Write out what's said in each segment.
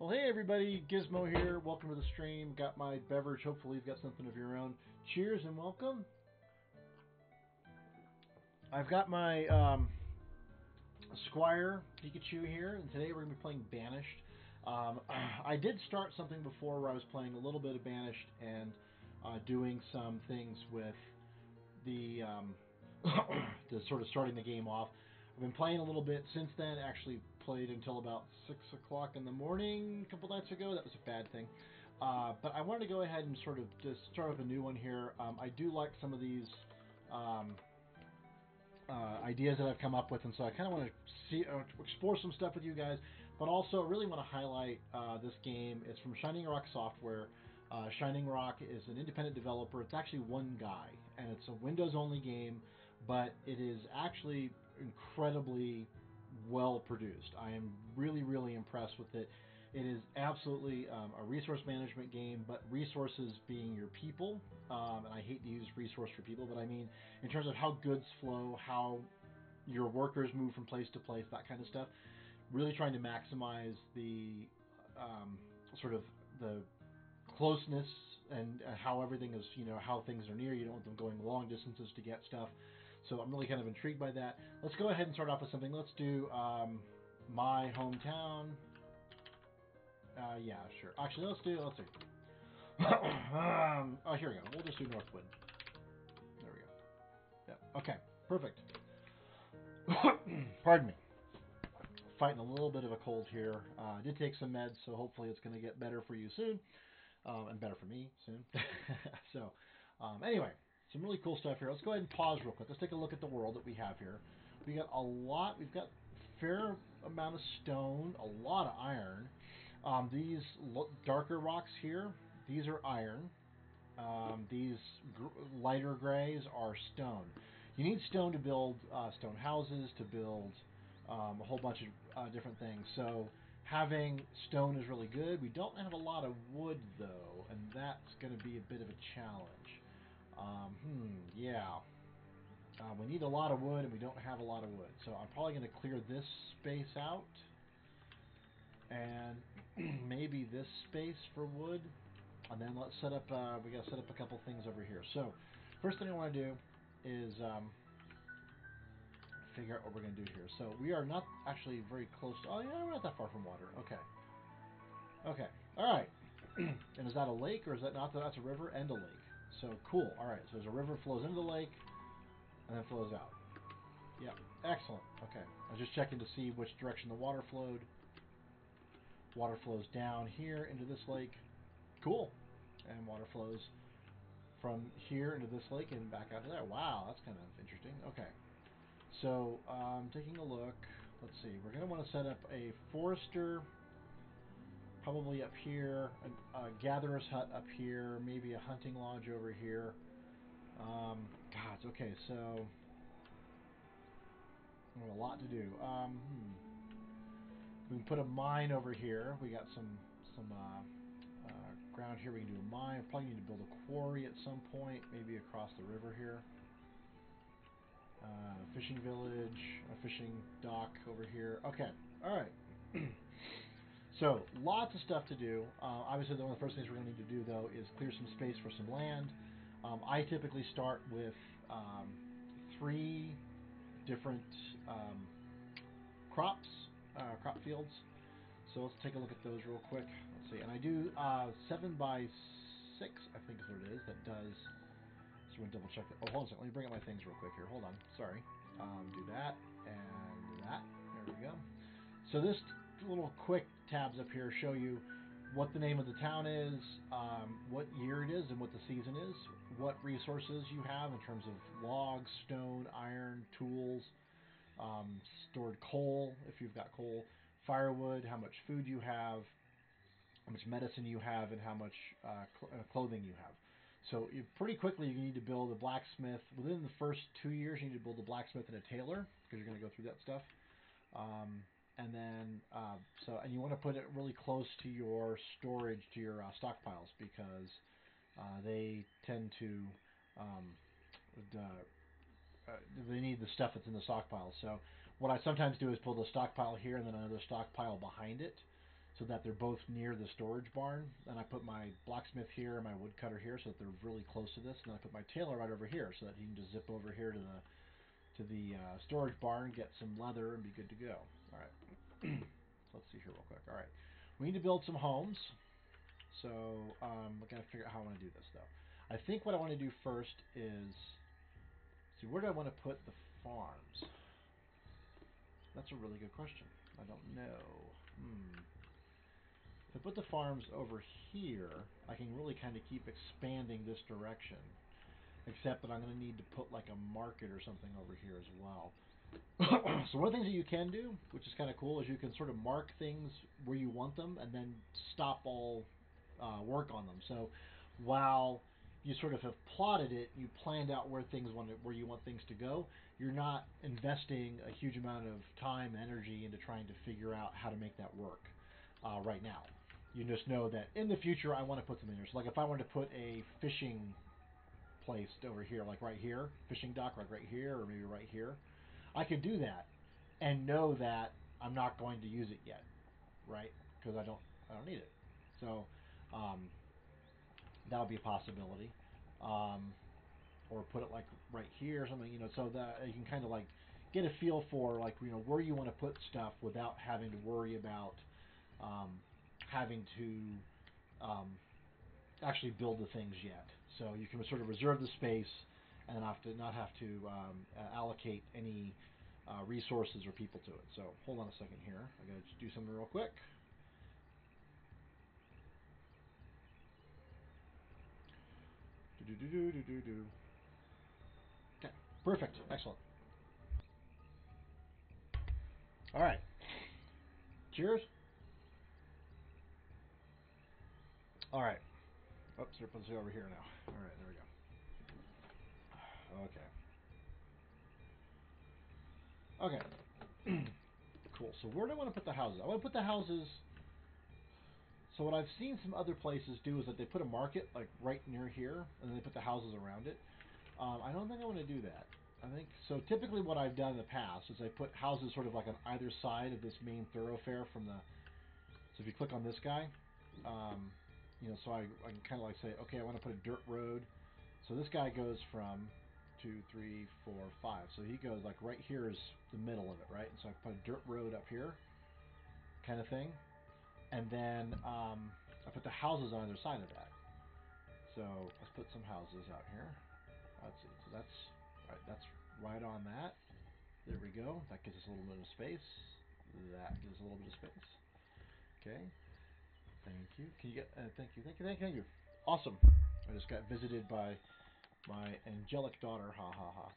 Well, hey everybody, Gizmo here. Welcome to the stream. Got my beverage. Hopefully you've got something of your own. Cheers and welcome. I've got my Squire Pikachu here, and today we're going to be playing Banished. I did start something before where I was playing a little bit of Banished and doing some things with the sort of starting the game off. I've been playing a little bit since then. Actually played until about 6 o'clock in the morning a couple nights ago. That was a bad thing. But I wanted to go ahead and sort of just start up a new one here. I do like some of these ideas that I've come up with, and so I kind of want to see explore some stuff with you guys. But also, really want to highlight this game. It's from Shining Rock Software. Shining Rock is an independent developer. It's actually one guy, and it's a Windows-only game, but it is actually incredibly well produced. I am really, really impressed with it. It is absolutely a resource management game, but resources being your people, and I hate to use resource for people, but I mean in terms of how goods flow, how your workers move from place to place, that kind of stuff. Really trying to maximize the sort of the closeness and how everything is, how things are near. You don't want them going long distances to get stuff. So I'm really kind of intrigued by that. Let's go ahead and start off with something. Let's do my hometown. Yeah, sure. Actually, let's see. Oh, here we go. We'll just do Northwood. There we go. Yeah. Okay. Perfect. Pardon me. Fighting a little bit of a cold here. I did take some meds, so hopefully it's going to get better for you soon, and better for me soon. So, anyway, some really cool stuff here. Let's go ahead and pause real quick. Let's take a look at the world that we have here. We got a lot. We've got a fair amount of stone, a lot of iron. These darker rocks here, these are iron. These lighter grays are stone. You need stone to build stone houses, to build a whole bunch of different things. So having stone is really good. We don't have a lot of wood, though, and that's going to be a bit of a challenge. Yeah. We need a lot of wood, and we don't have a lot of wood. So I'm probably going to clear this space out, and maybe this space for wood. And then let's set up, we got to set up a couple things over here. So first thing I want to do is figure out what we're going to do here. So we are not actually very close to, oh yeah, we're not that far from water. Okay. Okay. All right. And is that a lake, or is that not? That's a river and a lake. So cool. All right. So there's a river flows into the lake and then flows out. Yep. Excellent. Okay. I was just checking to see which direction the water flowed. Water flows down here into this lake. Cool. And water flows from here into this lake and back out to there. Wow, that's kind of interesting. Okay. So, taking a look. Let's see. We're going to want to set up a forester probably up here, a gatherer's hut up here, maybe a hunting lodge over here. God, okay, so we have a lot to do. We can put a mine over here. We got some ground here. We can do a mine. Probably need to build a quarry at some point, maybe across the river here. Fishing village, a fishing dock over here. Okay, all right. So lots of stuff to do. Obviously, one of the first things we're going to need to do, though, is clear some space for some land. I typically start with 3 different crop fields. So let's take a look at those real quick. Let's see, and I do 7 by 6, I think is what it is. That does. So we're gonna double check that. Oh, hold on a second. Let me bring up my things real quick here. Hold on. Sorry. Do that and do that. There we go. So this little quick tabs up here show you what the name of the town is, what year it is, and what the season is, what resources you have in terms of logs, stone, iron, tools, stored coal, if you've got coal, firewood, how much food you have, how much medicine you have, and how much clothing you have. So pretty quickly you need to build a blacksmith. Within the first 2 years you need to build a blacksmith and a tailor, because you're going to go through that stuff. And then, and you want to put it really close to your storage, to your stockpiles, because they tend to, they need the stuff that's in the stockpiles. So what I sometimes do is build a stockpile here and then another stockpile behind it. so that they're both near the storage barn. And I put my blacksmith here and my woodcutter here so that they're really close to this. And then I put my tailor right over here so that he can just zip over here to the storage barn, get some leather, and be good to go. All right. So let's see here real quick. All right. We need to build some homes. So I got to figure out how I want to do this, though. I think what I want to do first is see, where do I want to put the farms? That's a really good question. I don't know. If I put the farms over here, I can really kind of keep expanding this direction. Except that I'm going to need to put like a market or something over here as well. So one of the things that you can do, which is kind of cool, is you can sort of mark things where you want them and then stop all work on them. So while you sort of have plotted it, you planned out where you want things to go, you're not investing a huge amount of time and energy into trying to figure out how to make that work right now. You just know that in the future I want to put something there. So like if I wanted to put a fishing placed over here, like right here, fishing dock, like right here, or maybe right here, I could do that and know that I'm not going to use it yet, right? Because I don't need it. So that would be a possibility. Or put it like right here or something, so that you can kind of like get a feel for like where you want to put stuff without having to worry about having to actually build the things yet. So you can sort of reserve the space and not have to allocate any resources or people to it. So hold on a second here. I got to do something real quick. Okay, perfect, excellent. All right. Cheers. All right. Oops, let's go over here now. All right, there we go. Okay. Okay. Cool. So where do I want to put the houses? I want to put the houses. So what I've seen some other places do is that they put a market like right near here, and then they put the houses around it. I don't think I want to do that. I think so. Typically, what I've done in the past is I put houses sort of like on either side of this main thoroughfare from the. So if you click on this guy, so I can kind of like say, okay, I want to put a dirt road. So this guy goes from 2, 3, 4, 5. So he goes like right here is the middle of it, right? And so I put a dirt road up here, kind of thing, and then I put the houses on either side of that. So let's put some houses out here. Let's see. So that's right on that. There we go. That gives us a little bit of space. That gives us a little bit of space. Okay. Thank you. Can you get? Thank you. Thank you. Thank you. Thank you. Awesome. I just got visited by my angelic daughter. Ha ha ha.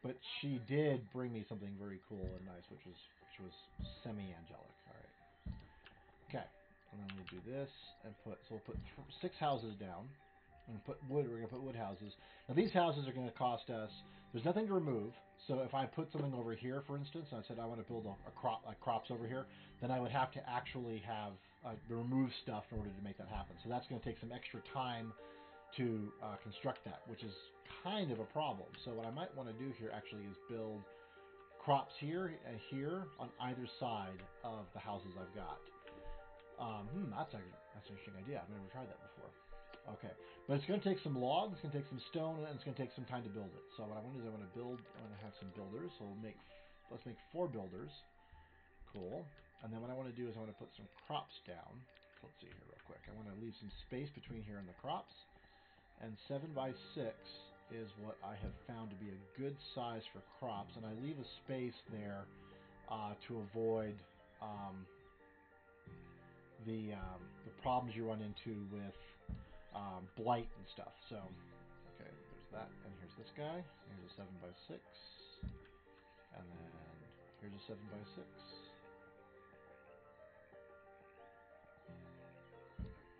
But she did bring me something very cool and nice, which was semi-angelic. All right. Okay. And then we do this and so we'll put 6 houses down. And put wood. We're gonna put wood houses. Now these houses are gonna cost us. There's nothing to remove. So if I put something over here, for instance, and I said I want to build a crop, like crops over here, then I would have to actually have remove stuff in order to make that happen. So that's going to take some extra time to construct that, which is kind of a problem. So what I might want to do here actually is build crops here and here on either side of the houses I've got. That's an interesting idea. I've never tried that before. Okay, but it's going to take some logs, it's going to take some stone, and it's going to take some time to build it. So what I want to do is I want to have some builders. So let's make 4 builders. Cool. And then what I want to do is I want to put some crops down. Let's see here real quick. I want to leave some space between here and the crops. And 7 by 6 is what I have found to be a good size for crops. And I leave a space there to avoid the problems you run into with blight and stuff. So, okay, there's that, and here's this guy. Here's a 7 by 6, and then here's a 7 by 6.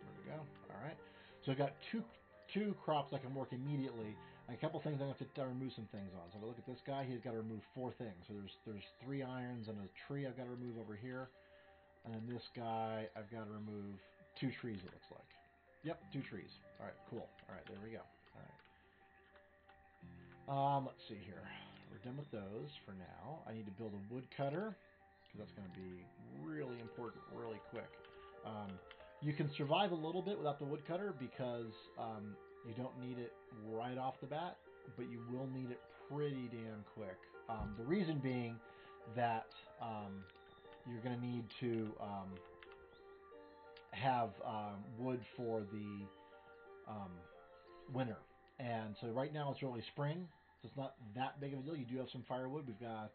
There we go. All right. So I've got two crops I can work immediately. And a couple things I have to remove some things on. So if I look at this guy, he's got to remove 4 things. So there's 3 irons and a tree I've got to remove over here. And then this guy, I've got to remove 2 trees, it looks like. Yep, 2 trees. All right, cool. All right, there we go. All right. Let's see here. We're done with those for now. I need to build a woodcutter. because that's going to be really important really quick. You can survive a little bit without the woodcutter because you don't need it right off the bat, but you will need it pretty damn quick. The reason being that you're going to need to have wood for the winter. And so right now it's early spring, so it's not that big of a deal. You do have some firewood. We've got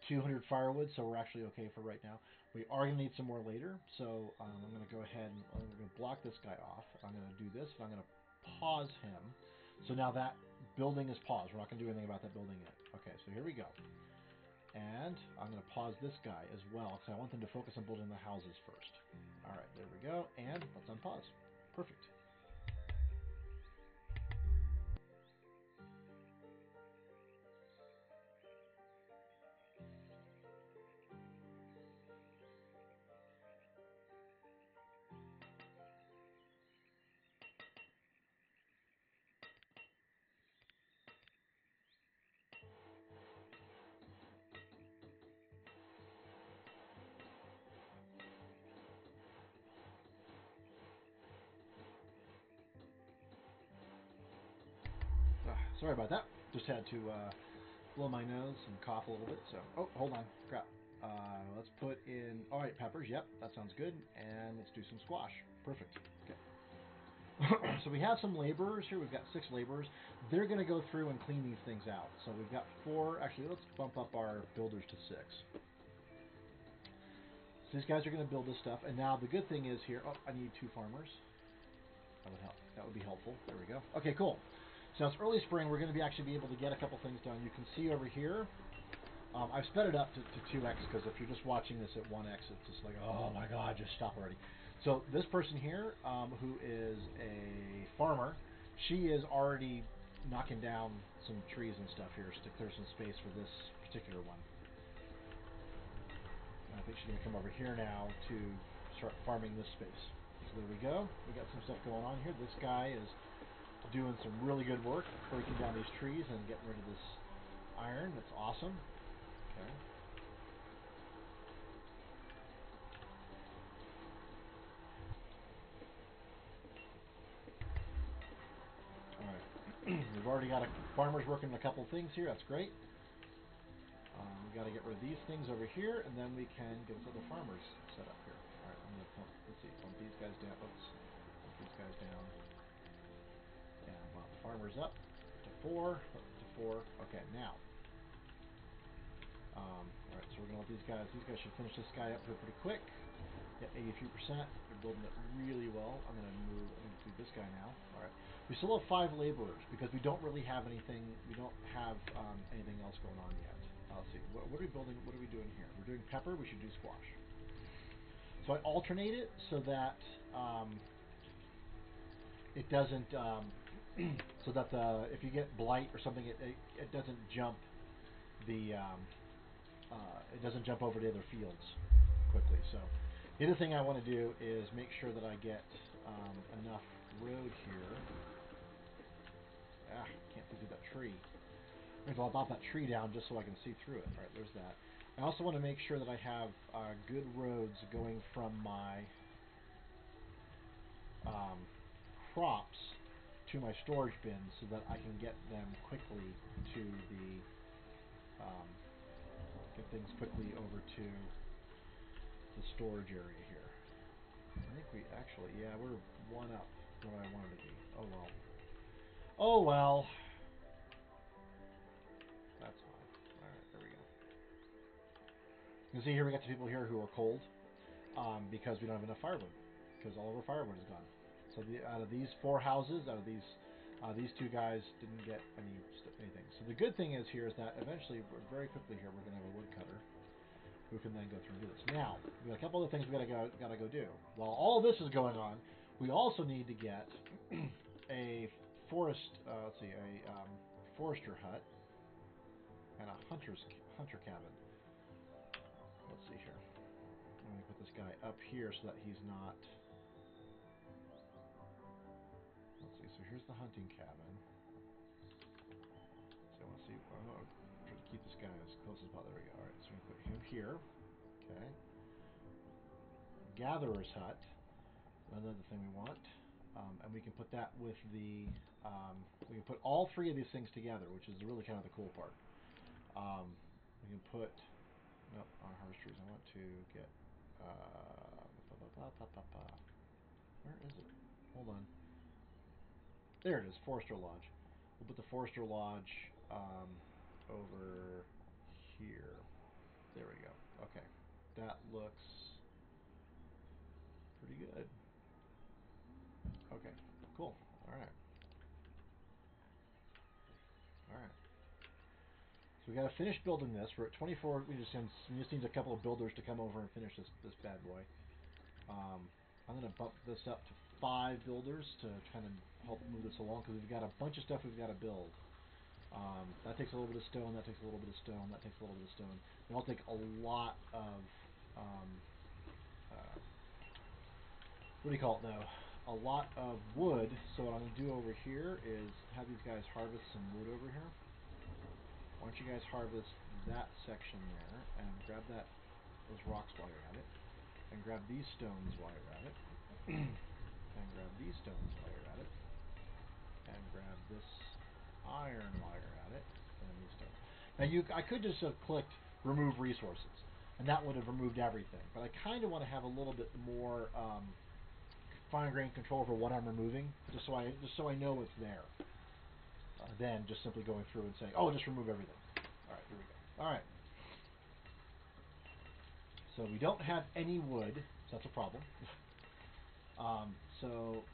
200 firewood, so we're actually okay for right now. We are going to need some more later, so I'm going to go ahead and I'm going to block this guy off. I'm going to do this, and I'm going to pause him. So now that building is paused. We're not going to do anything about that building yet. Okay, so here we go. And I'm going to pause this guy as well, because I want them to focus on building the houses first. All right, there we go, and let's unpause. Perfect. Sorry about that. Just had to blow my nose and cough a little bit. So, oh, hold on, crap. Let's put in. All right, peppers. Yep, that sounds good. And let's do some squash. Perfect. Okay. So we have some laborers here. We've got 6 laborers. They're going to go through and clean these things out. So we've got 4. Actually, let's bump up our builders to 6. So these guys are going to build this stuff. And now the good thing is here. Oh, I need 2 farmers. That would help. That would be helpful. There we go. Okay, cool. So it's early spring. We're going to actually be able to get a couple things done. You can see over here, I've sped it up to 2x because if you're just watching this at 1x, it's just like, oh my god, just stop already. So this person here, who is a farmer, she is already knocking down some trees and stuff here to clear some space for this particular one. And I think she's going to come over here now to start farming this space. So there we go. We got some stuff going on here. This guy is doing some really good work, breaking down these trees and getting rid of this iron. That's awesome. Okay. All right. We've already got farmers working on a couple things here. That's great. We got to get rid of these things over here, and then we can get other farmers set up here. All right. I'm going to bump these guys down. Oops. Bump these guys down. And bump farmers up to 4. Up to 4. Okay. Now. All right, so we're going to let these guys should finish this guy up here pretty quick. Get 83%. They're building it really well. I'm going to do this guy now. All right. We still have 5 laborers because we don't really have anything. We don't have anything else going on yet. Let's see. What are we building? What are we doing here? We're doing pepper. We should do squash. So I alternate it so that it doesn't. So that if you get blight or something, it doesn't jump the. It doesn't jump over to other fields quickly. So the other thing I want to do is make sure that I get enough road here. Can't see through that tree. I'm going to bop that tree down just so I can see through it. All right, there's that. I also want to make sure that I have good roads going from my crops to my storage bins so that I can get them quickly to the get things quickly over to the storage area here. I think we actually, yeah, we're 1 up from what I wanted to be. Oh well. Oh well. That's fine. All right, there we go. You can see here we got some people here who are cold because we don't have enough firewood because all of our firewood is gone. So out of these 4 houses, out of these 2 guys didn't get anything. So the good thing is here is that eventually, very quickly here, we're going to have a woodcutter who can then go through and do this. Now, we got a couple other things we gotta go do. While all this is going on, we also need to get a forest. Let's see, a forester hut and a hunter cabin. Let's see here. I'm going to put this guy up here so that he's not. Let's see. So here's the hunting cabin. So I want to see. I'm going to try to keep this guy as close as possible. There we go. All right. So I'm going to put him here. Okay. Gatherer's hut. Another thing we want. And we can put that with the... we can put all three of these things together, which is really kind of the cool part. We can put... Nope, on harvest trees. I want to get... where is it? Hold on. There it is, Forester Lodge. We'll put the Forester Lodge over here. There we go. Okay. That looks pretty good. Okay, cool. Alright. Alright. So we got to finish building this. We're at 24. We just need a couple of builders to come over and finish this bad boy. I'm going to bump this up to 5 builders to kind of help move this along, because we've got a bunch of stuff we've got to build. That takes a little bit of stone, that takes a little bit of stone, that takes a little bit of stone. They all take a lot of, what do you call it now? A lot of wood. So what I'm going to do over here is have these guys harvest some wood over here. Why don't you guys harvest that section there, and grab those rocks while you're at it, and grab these stones while you're at it, and grab these stones while you're at it, and grab this iron while you're at it, and then these stones. Now I could just have clicked remove resources, and that would have removed everything, but I kind of want to have a little bit more fine-grained control over what I'm removing, just so I know it's there. Than just simply going through and saying, oh, just remove everything. All right, here we go. All right. So we don't have any wood, so that's a problem. So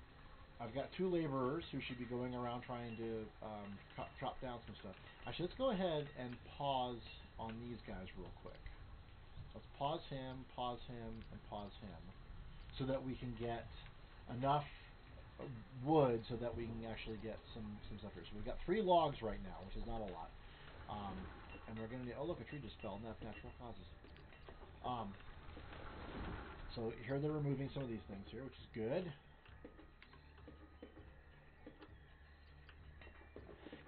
I've got 2 laborers who should be going around trying to chop down some stuff. Actually, let's go ahead and pause on these guys real quick. Let's pause him, and pause him, so that we can get enough wood so that we can actually get some stuff here. So we've got 3 logs right now, which is not a lot. And we're going to need... Oh, look, a tree just fell, and that's natural causes. So here they're removing some of these things here, which is good.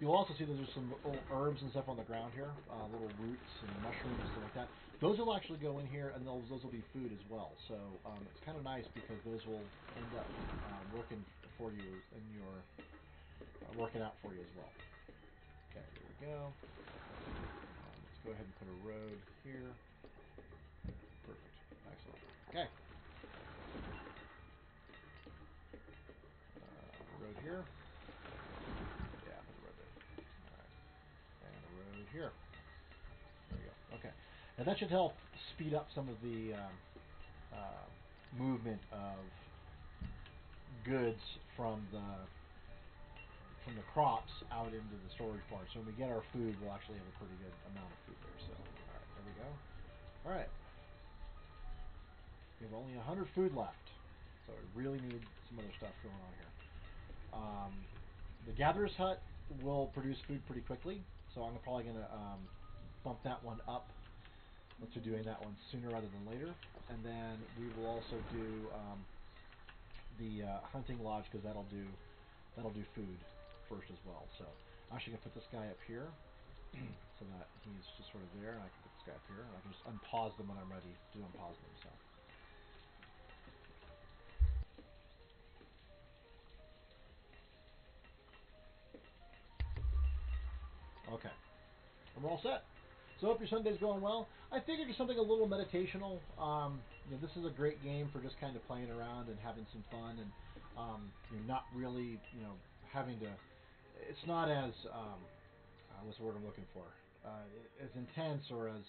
You'll also see that there's some little herbs and stuff on the ground here, little roots and mushrooms and stuff like that. Those will actually go in here, and those will be food as well. So it's kind of nice because those will end up working for you and your working out for you as well. Okay, there we go. Let's go ahead and put a road here. Perfect. Excellent. Okay. Road here. Yeah, put the road there. All right. And a road here. There we go. Okay. And that should help speed up some of the movement of goods from the crops out into the storage barn. So when we get our food, we'll actually have a pretty good amount of food there. So, all right, there we go. All right. We have only 100 food left. So we really need some other stuff going on here. The Gatherer's Hut will produce food pretty quickly, so I'm probably going to bump that one up. Let's do doing that one sooner rather than later. And then we will also do the hunting lodge, because that'll do food first as well. So I'm actually going to put this guy up here so that he's just sort of there, and I can put this guy up here, and I can just unpause them when I'm ready to unpause them. So. Okay. And we're all set. So hope your Sunday's going well. I figured just something a little meditational. This is a great game for just kind of playing around and having some fun, and not really, having to. It's not as what's the word I'm looking for? As intense or as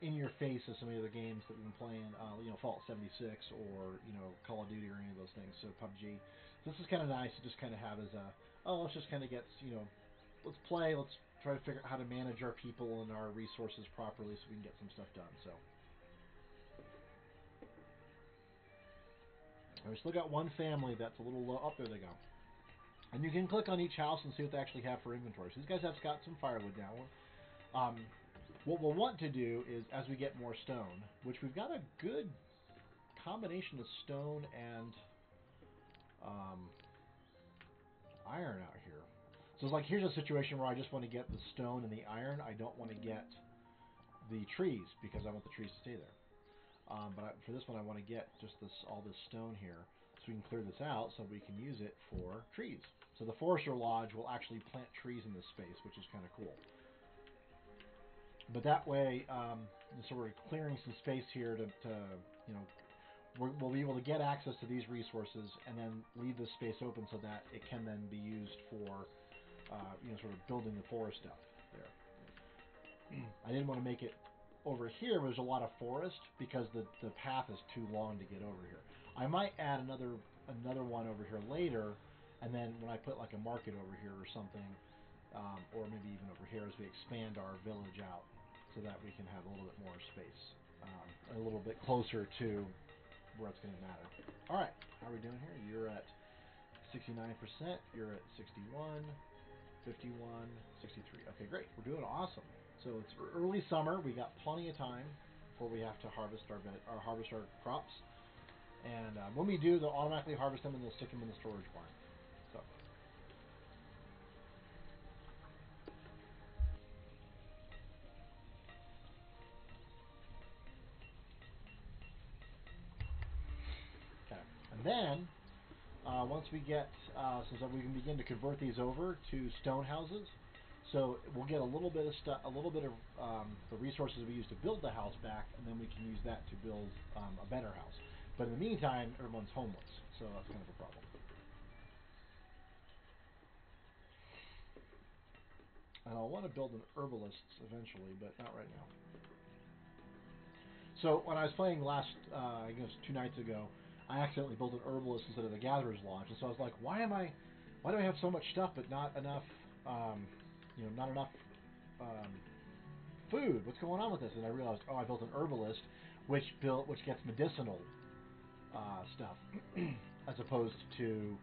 in your face as some of the other games that we've been playing. Fallout 76 or Call of Duty or any of those things. So PUBG. So this is kind of nice to just kind of have as a let's just kind of get let's play. Let's try to figure out how to manage our people and our resources properly so we can get some stuff done. So we still got one family that's a little low. Up there they go. And you can click on each house and see what they actually have for inventory. So these guys have got some firewood now. What we'll want to do is, as we get more stone, which we've got a good combination of stone and iron out here. So it's like, here's a situation where I just want to get the stone and the iron. I don't want to get the trees because I want the trees to stay there. But for this one, I want to get just all this stone here, so we can clear this out, so we can use it for trees. So the Forester Lodge will actually plant trees in this space, which is kind of cool. But that way, so we're clearing some space here to you know, we'll be able to get access to these resources and then leave this space open so that it can then be used for, you know, sort of building the forest up there. I didn't want to make it over here where there's a lot of forest because the path is too long to get over here. I might add another one over here later, and then when I put like a market over here or something, or maybe even over here as we expand our village out, so that we can have a little bit more space, a little bit closer to where it's going to matter. All right, how are we doing here? You're at 69%. You're at 61, 51, 63. Okay, great. We're doing awesome. So it's early summer. We got plenty of time before we have to harvest our crops. And when we do, they'll automatically harvest them and they'll stick them in the storage barn. So. Okay. And then once we get, so that we can begin to convert these over to stone houses. So we'll get a little bit of the resources we use to build the house back, and then we can use that to build a better house. But in the meantime, everyone's homeless, so that's kind of a problem. And I'll want to build an herbalist eventually, but not right now. So when I was playing last, I guess 2 nights ago, I accidentally built an herbalist instead of the Gatherer's Lodge, and so I was like, why do I have so much stuff but not enough, you know, not enough food? What's going on with this? And I realized, oh, I built an herbalist, which gets medicinal stuff, as opposed to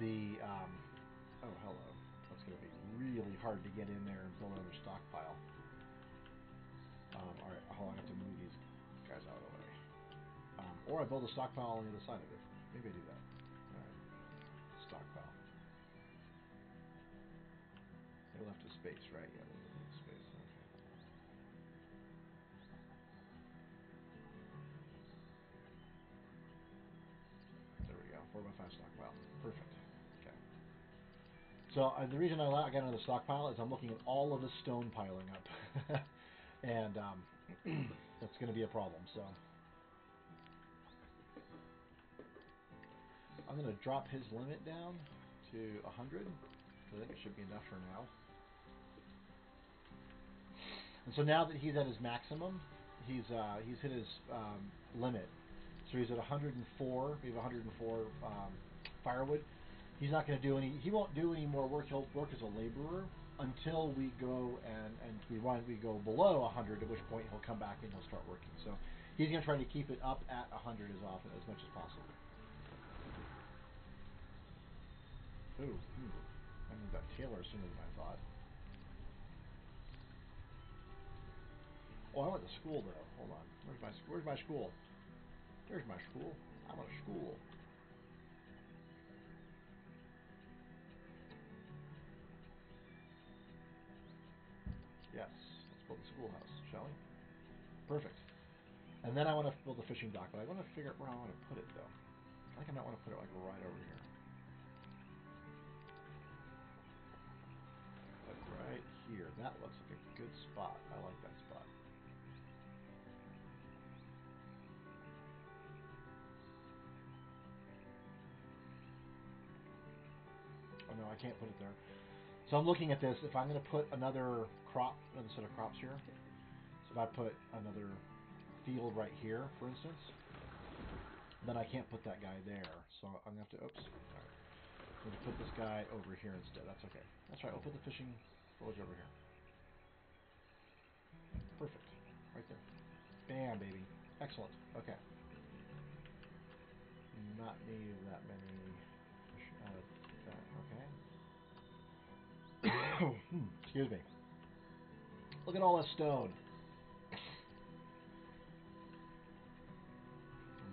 the, oh, hello. That's going to be really hard to get in there and build another stockpile. All right, hold on, I have to move these guys out of the way. Or I build a stockpile on the other side of it. Maybe I do that. All right, stockpile. They left a space, right? Yeah, they left a space. Okay. There we go. 4x5 stockpile. Perfect. Okay. So the reason I got another stockpile is I'm looking at all of the stone piling up, and that's going to be a problem. So I'm going to drop his limit down to 100. I think it should be enough for now. And so now that he's at his maximum, he's hit his limit. So he's at 104. We have 104 firewood. He's not going to do any. He won't do any more work. He'll work as a laborer until we go and we go below 100. At which point he'll come back and he'll start working. So he's going to try to keep it up at 100 as much as possible. Ooh, I moved that tailor sooner than I thought. Oh, I went to school though. Hold on. Where's my school? There's my school. I went to school. Yes. Let's build a schoolhouse, shall we? Perfect. And then I want to build a fishing dock, but I want to figure out where I want to put it though. I think I might want to put it like right over here. Like right here. That looks like a good spot. I like that spot. Oh no, I can't put it there. So I'm looking at this. If I'm going to put another set of crops here, so if I put another field right here, for instance, then I can't put that guy there. So I'm going to have to, oops, all right. I'm going to put this guy over here instead. That's okay. That's right. I'll put the fishing village over here. Perfect. Right there. Bam, baby. Excellent. Okay. Not need that many fish. That. Okay. Excuse me. Look at all this stone.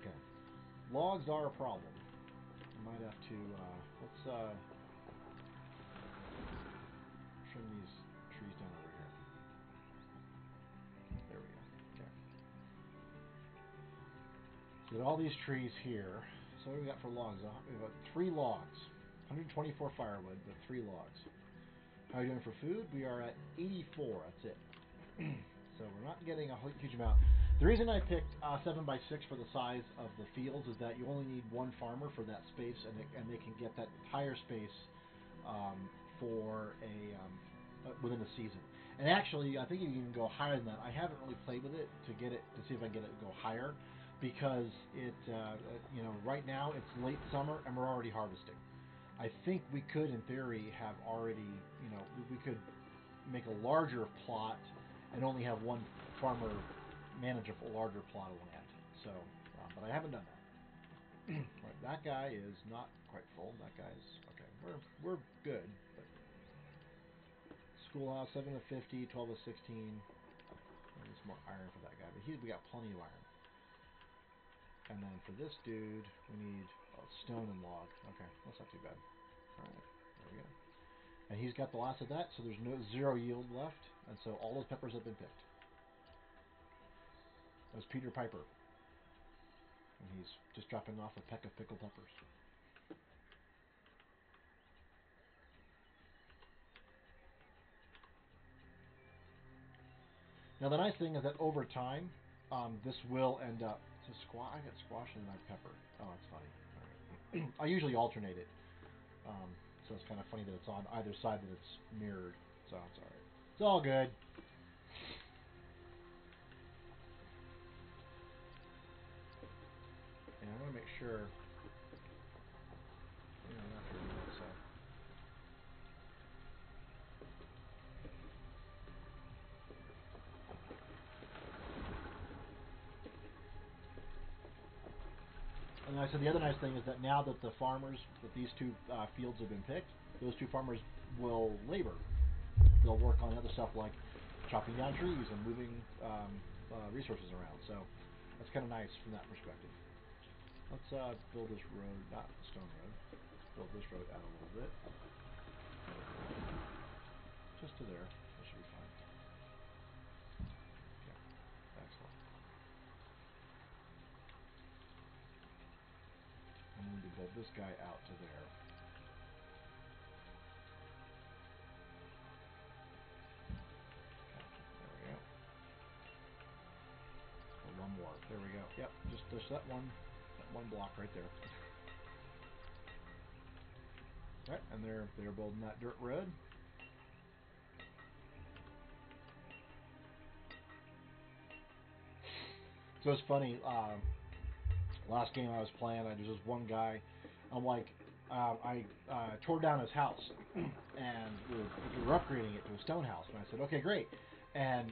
Okay. Logs are a problem. I might have to, let's trim these trees down over here. There we go. Okay. So we got all these trees here. So what do we got for logs? We got 3 logs. 124 firewood, but 3 logs. How are we doing for food? We are at 84. That's it. So we're not getting a huge amount. The reason I picked 7 by 6 for the size of the fields is that you only need 1 farmer for that space, and they can get that entire space for within a season. And actually, I think you can even go higher than that. I haven't really played with it to see if I can get it to go higher, because right now it's late summer and we're already harvesting. I think we could, in theory, have already, we could make a larger plot and only have 1 farmer manage a larger plot of land. So, but I haven't done that. Right, that guy is not quite full. That guy's okay. We're good. But schoolhouse 7 of 50, 12 of 16. We need some more iron for that guy, but we got plenty of iron. And then for this dude, we need stone and log. Okay, that's not too bad. All right, there we go. And he's got the last of that, so there's 0 yield left, and so all those peppers have been picked. That was Peter Piper, and he's just dropping off a peck of pickled peppers. Now the nice thing is that over time, this will end up. I got squash and then I pepper. Oh, that's funny. All right. I usually alternate it, so it's kind of funny that it's on either side that it's mirrored. So it's all right. It's all good. And I'm gonna make sure. Yeah, I'm not here anyway, so. And I said the other nice thing is that now that the farmers, that these 2 fields have been picked, those 2 farmers will labor. They'll work on other stuff like chopping down trees and moving resources around. So that's kind of nice from that perspective. Let's build this road, not the stone road. Build this road out a little bit. Just to there. That should be fine. Okay. Excellent. And we need to build this guy out to there. Okay, there we go. Or 1 more. There we go. Yep, just that one block right there. Alright, and they're building that dirt road. So it's funny, last game I was playing, there's this one guy, I'm like, I tore down his house, and we were upgrading it to a stone house, and I said, okay, great, and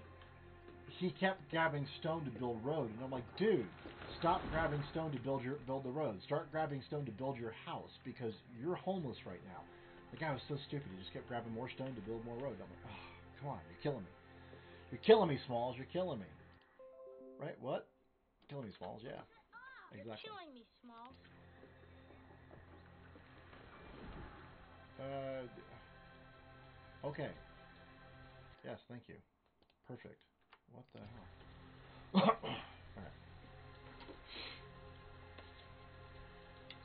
he kept grabbing stone to build road, and I'm like, dude, stop grabbing stone to build the road, start grabbing stone to build your house, because you're homeless right now. The guy was so stupid, he just kept grabbing more stone to build more road. I'm like, oh, come on, you're killing me. You're killing me, Smalls, you're killing me. Right, what? Killing me, Smalls, yeah. Exactly. You're killing me, Smalls. Okay. Yes, thank you. Perfect. What the hell? Alright.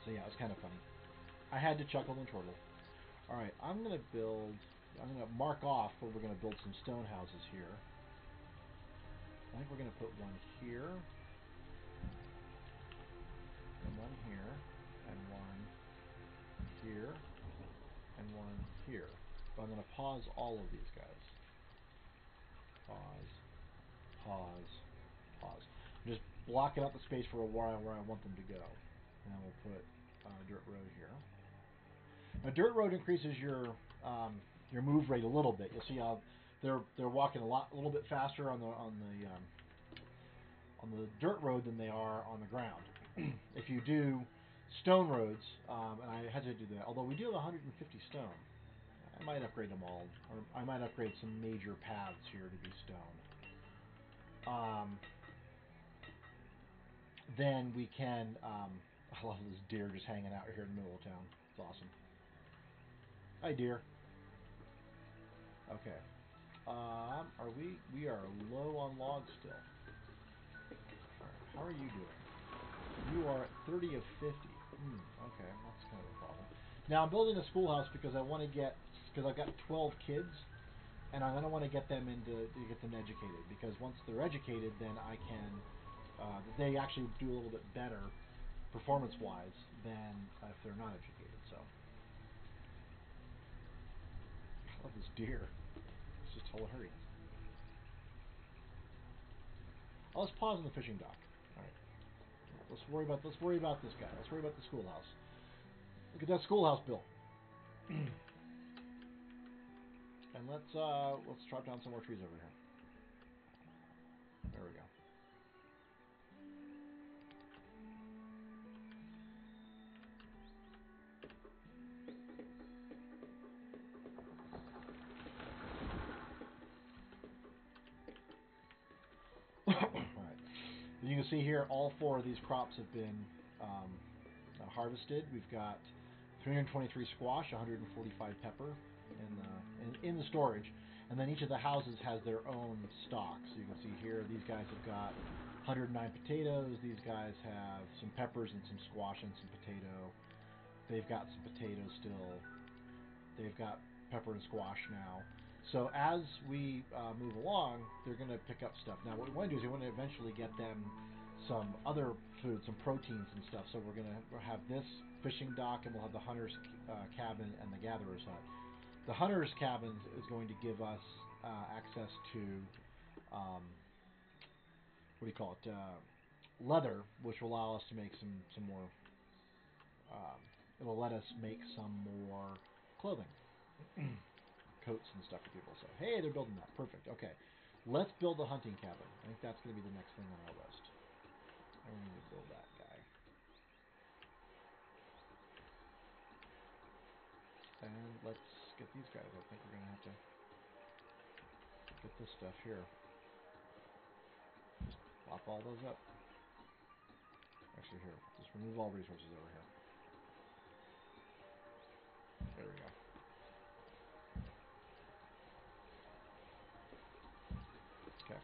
So yeah, it was kind of funny. I had to chuckle and chortle. Alright, I'm going to mark off where we're going to build some stone houses here. I think we're going to put one here, and one here, and one here, and one here. But I'm going to pause all of these guys. Pause, pause, pause. I'm just blocking out the space for where I want them to go. And then we'll put dirt road here. Now, dirt road increases your move rate a little bit. You'll see how they're walking a little bit faster on the dirt road than they are on the ground. If you do stone roads, and I had to do that, although we do have 150 stone, I might upgrade them all, or I might upgrade some major paths here to be stone. Then we can. I love this deer just hanging out here in the middle of town. It's awesome. Hi, deer. Okay. Are we are low on logs still. All right. How are you doing? You are at 30 of 50. Okay, that's kind of a problem. Now I'm building a schoolhouse because I want to because I've got 12 kids, and I'm going to want to get them to get them educated, because once they're educated, then I can, they actually do a little bit better performance-wise than if they're not educated. So, I love this deer. It's just hilarious. Oh, let's pause on the fishing dock. All right. Let's worry about this guy. Let's worry about the schoolhouse. Look at that schoolhouse built. And let's chop down some more trees over here. There we go. Alright. As you can see here, all 4 of these crops have been harvested. We've got 323 squash, 145 pepper in the storage, and then each of the houses has their own stock. So you can see here, these guys have got 109 potatoes. These guys have some peppers and some squash and some potato. They've got some potatoes still. They've got pepper and squash now. So as we move along, they're going to pick up stuff. Now what we want to do is we want to eventually get them some other food, some proteins and stuff. So we're going to have this fishing dock, and we'll have the hunter's cabin and the gatherer's hut. The hunter's cabin is going to give us access to, what do you call it, leather, which will allow us to make some more, it'll let us make some more clothing. Coats and stuff for people. So, hey, they're building that. Perfect. Okay. Let's build a hunting cabin. I think that's going to be the next thing on our list. And we need to build that guy. And let's get these guys. I think we're going to have to get this stuff here. Lop all those up. Actually, here. Just remove all resources over here. There we go. Okay.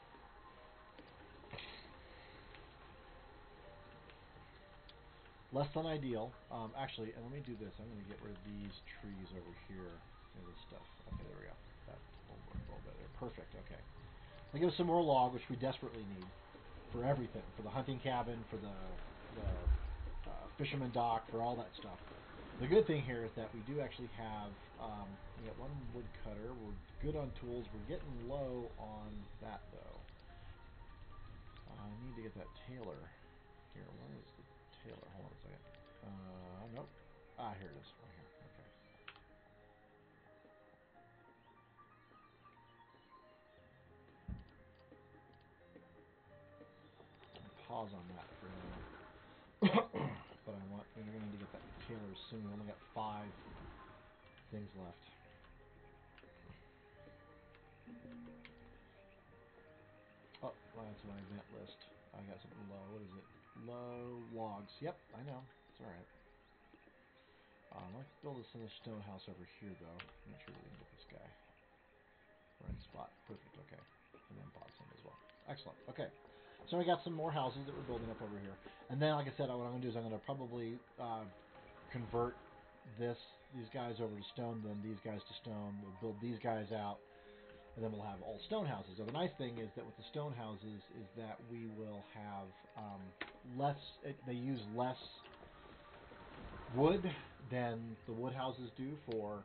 Less than ideal. Actually, and let me do this. I'm going to get rid of these trees over here. This stuff. Okay, there we go. That will work a little bit there. Perfect. Okay. I'll give us some more log, which we desperately need for everything. For the hunting cabin, for the fisherman dock, for all that stuff. The good thing here is that we do actually have, we got 1 wood cutter. We're good on tools. We're getting low on that, though. I need to get that tailor. Here, where is the tailor? Hold on a second. Nope. Here it is. Right here. Okay. I'll pause on that for now. But we're going to need to get that tailor soon. We've only got 5 things left. Oh, well, that's my event list. I got something low. What is it? Low logs. Yep, I know. It's alright. Let's build this in a stone house over here, though. Make sure that we can get this guy. Right spot. Perfect, okay. And then pause him as well. Excellent, okay. So we got some more houses that we're building up over here. And then, like I said, what I'm going to do is I'm going to probably convert these guys over to stone, then these guys to stone. We'll build these guys out, and then we'll have all stone houses. So the nice thing is that with the stone houses is that we will have they use less wood than the wood houses do for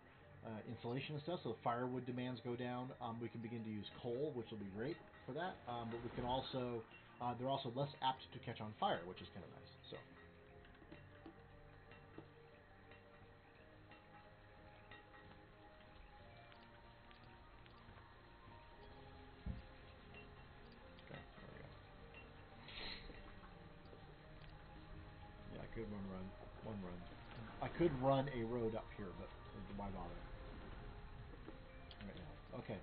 insulation and stuff, so the firewood demands go down. We can begin to use coal, which will be great for that, but we can also, they're also less apt to catch on fire, which is kind of nice. So. Okay, there we go. Yeah, I could one run. I could run a road up here, but why bother? Right now. Okay.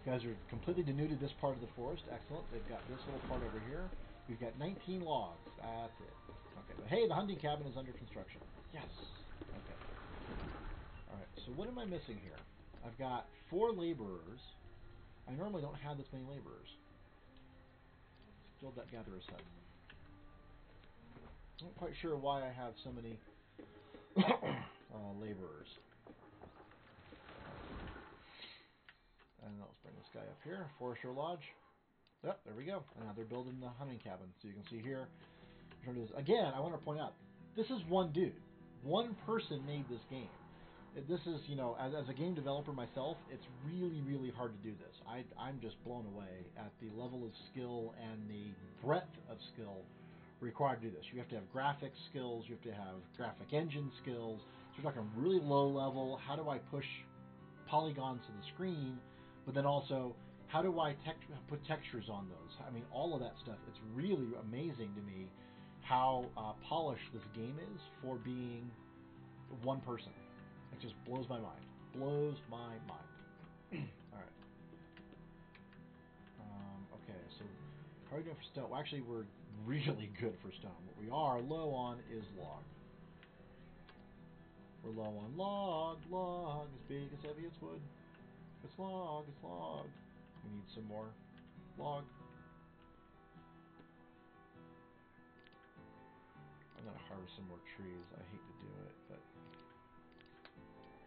You guys are completely denuded this part of the forest. Excellent. They've got this little part over here. We've got 19 logs. That's it. Okay. But hey, the hunting cabin is under construction. Yes. Okay. Alright, so what am I missing here? I've got 4 laborers. I normally don't have this many laborers. Let's build that gatherer's hut. I'm not quite sure why I have so many laborers. And let's bring this guy up here. Forester Lodge. Yep, there we go. And now they're building the hunting cabin. So you can see here. Again, I want to point out, this is one dude. One person made this game. This is, you know, as a game developer myself, it's really, really hard to do this. I'm just blown away at the level of skill and the breadth of skill required to do this. You have to have graphics skills, you have to have graphic engine skills. So we're talking really low level. How do I push polygons to the screen? But then also, how do I put textures on those? I mean, all of that stuff. It's really amazing to me how polished this game is for being one person. It just blows my mind. Blows my mind. All right. Okay, so how are we doing for stone? Well, actually, we're really good for stone. What we are low on is log. We're low on log. Log as big as heavy as wood. It's log. It's log. We need some more log. I'm gonna harvest some more trees. I hate to do it, but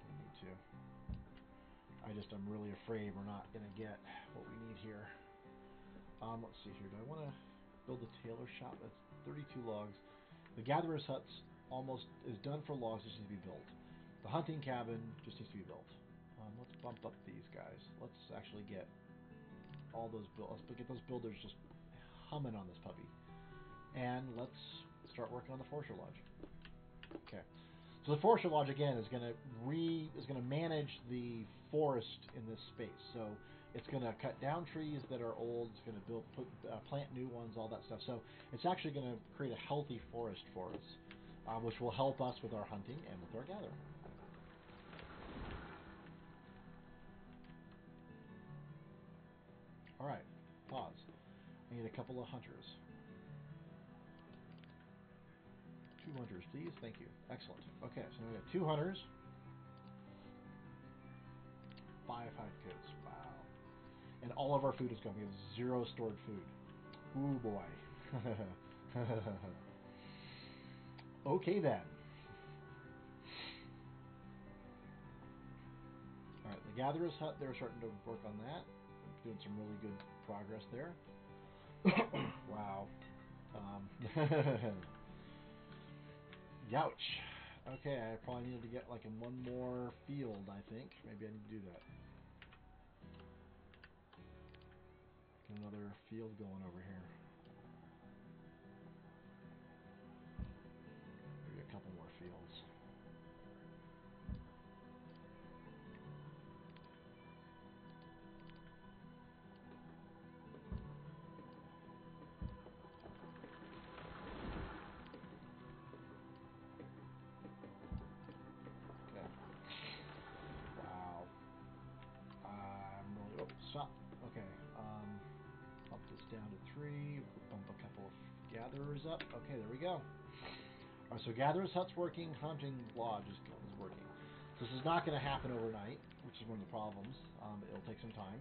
I need to. I'm really afraid we're not gonna get what we need here. Let's see here. Do I want to build a tailor shop? That's 32 logs. The gatherer's hut's almost is done for logs. Just needs to be built. The hunting cabin just needs to be built. Let's bump up these guys. Let's actually get all those let's get those builders just humming on this puppy, and let's start working on the Forester Lodge. Okay. So the Forester Lodge again is going to manage the forest in this space. So it's going to cut down trees that are old. It's going to plant new ones, all that stuff. So it's actually going to create a healthy forest for us, which will help us with our hunting and with our gathering. All right, pause. I need a couple of hunters. 2 hunters, please. Thank you. Excellent. Okay, so now we got 2 hunters. 5 hide coats. Wow. And all of our food is gone. We have 0 stored food. Ooh, boy. Okay, then. Alright, the Gatherer's Hut, they're starting to work on that. Doing some really good progress there. Wow. Youch. Okay, I probably needed to get like in one more field, I think. Maybe I need to do that. Get another field going over here. Maybe a couple more fields. Okay. Wow. I'm really... Oh, stop. Okay. Bump this down to 3. Bump a couple of gatherers up. Okay, there we go. Alright, so Gatherer's Hut's working. Hunting Lodge is working. So this is not going to happen overnight, which is one of the problems. It'll take some time.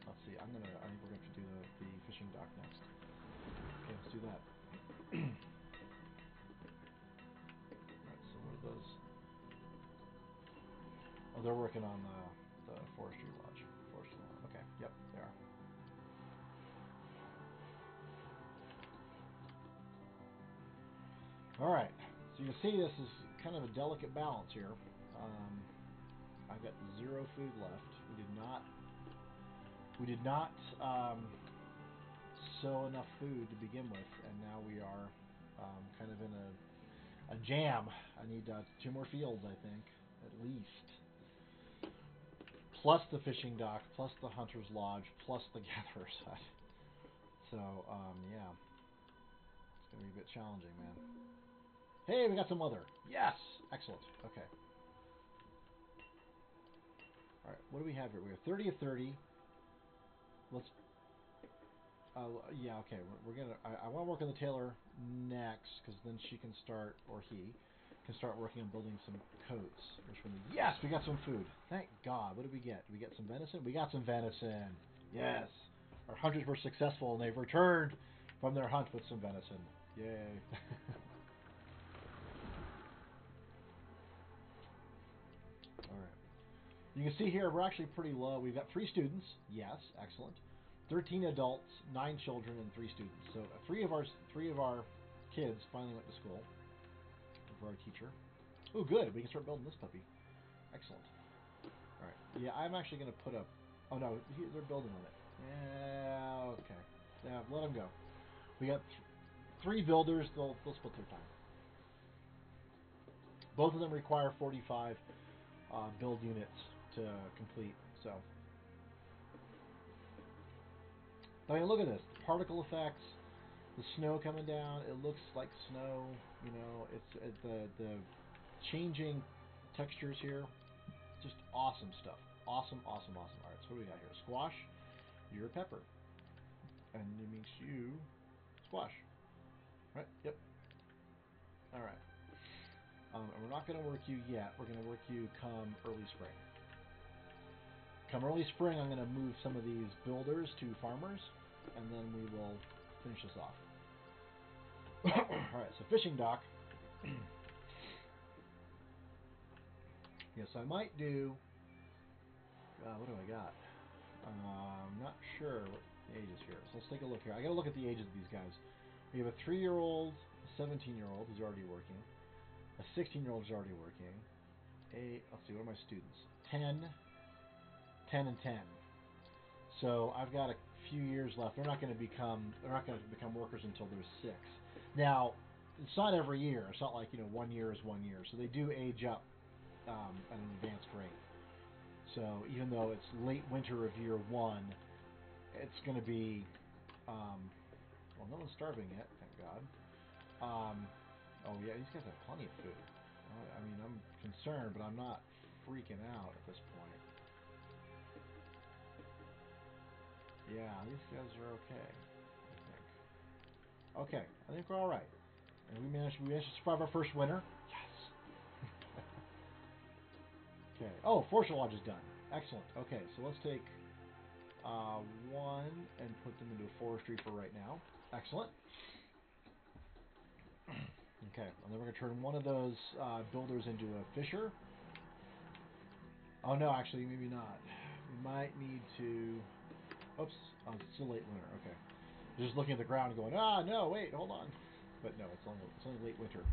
Let's see. I think we're going to have to do the fishing dock next. Okay, let's do that. Alright, so what are those? Oh, they're working on the forestry lodge. Forestry lodge. Okay, yep, they are. Alright, so you can see this is kind of a delicate balance here. I've got 0 food left. We did not sow enough food to begin with, and now we are kind of in a jam. I need 2 more fields, I think, at least. Plus the fishing dock, plus the hunter's lodge, plus the gatherer's hut. So, yeah. It's going to be a bit challenging, man. Hey, we got some leather. Yes! Excellent. Okay. Alright, what do we have here? We have 30 of 30. Let's... yeah, okay. We're gonna... I want to work on the tailor next, because then she can start, or he, can start working on building some coats. Which one? Yes! We got some food. Thank God. What did we get? Did we get some venison? We got some venison. Yes! Our hunters were successful, and they've returned from their hunt with some venison. Yay. Alright. You can see here we're actually pretty low. We've got 3 students. Yes, excellent. 13 adults, 9 children, and 3 students. So 3 of our kids finally went to school for our teacher. Oh, good. We can start building this puppy. Excellent. All right. Yeah, I'm actually going to put a... Oh, no. They're building on it. Yeah, okay. Yeah, let them go. We got 3 builders. They'll split their time. Both of them require 45 build units to complete, so... I mean, look at this. The particle effects, the snow coming down. It looks like snow. You know, it's the changing textures here. Just awesome stuff. Awesome, awesome, awesome. All right, so what do we got here? Squash. You're a pepper, and it means you squash. Right? Yep. All right. And we're not going to work you yet. We're going to work you come early spring. Come early spring, I'm going to move some of these builders to farmers, and then we will finish this off. Alright, so fishing dock. Yes, I might do... what do I got? I'm not sure what the age is here. So let's take a look here. I got to look at the ages of these guys. We have a 3-year-old, a 17-year-old who's already working, a 16-year-old who's already working, let's see, what are my students? 10, 10, and 10. So I've got a few years left. They're not going to become workers until they're 6. Now, it's not every year. It's not like, 1 year is 1 year. So they do age up at an advanced rate. So even though it's late winter of year 1, it's going to be well, no one's starving yet, thank God. Oh yeah, these guys have plenty of food. I mean, I'm concerned, but I'm not freaking out at this point. Yeah, these guys are okay, I think. Okay, I think we're all right. And we managed to survive our first winter. Yes. Okay. Oh, Forestry Lodge is done. Excellent. Okay, so let's take 1 and put them into a forestry for right now. Excellent. Okay, and then we're going to turn one of those builders into a fisher. Oh no, actually, maybe not. We might need to... Oops, oh, it's still late winter. Okay, just looking at the ground, going, no, wait, hold on. But no, it's only late winter.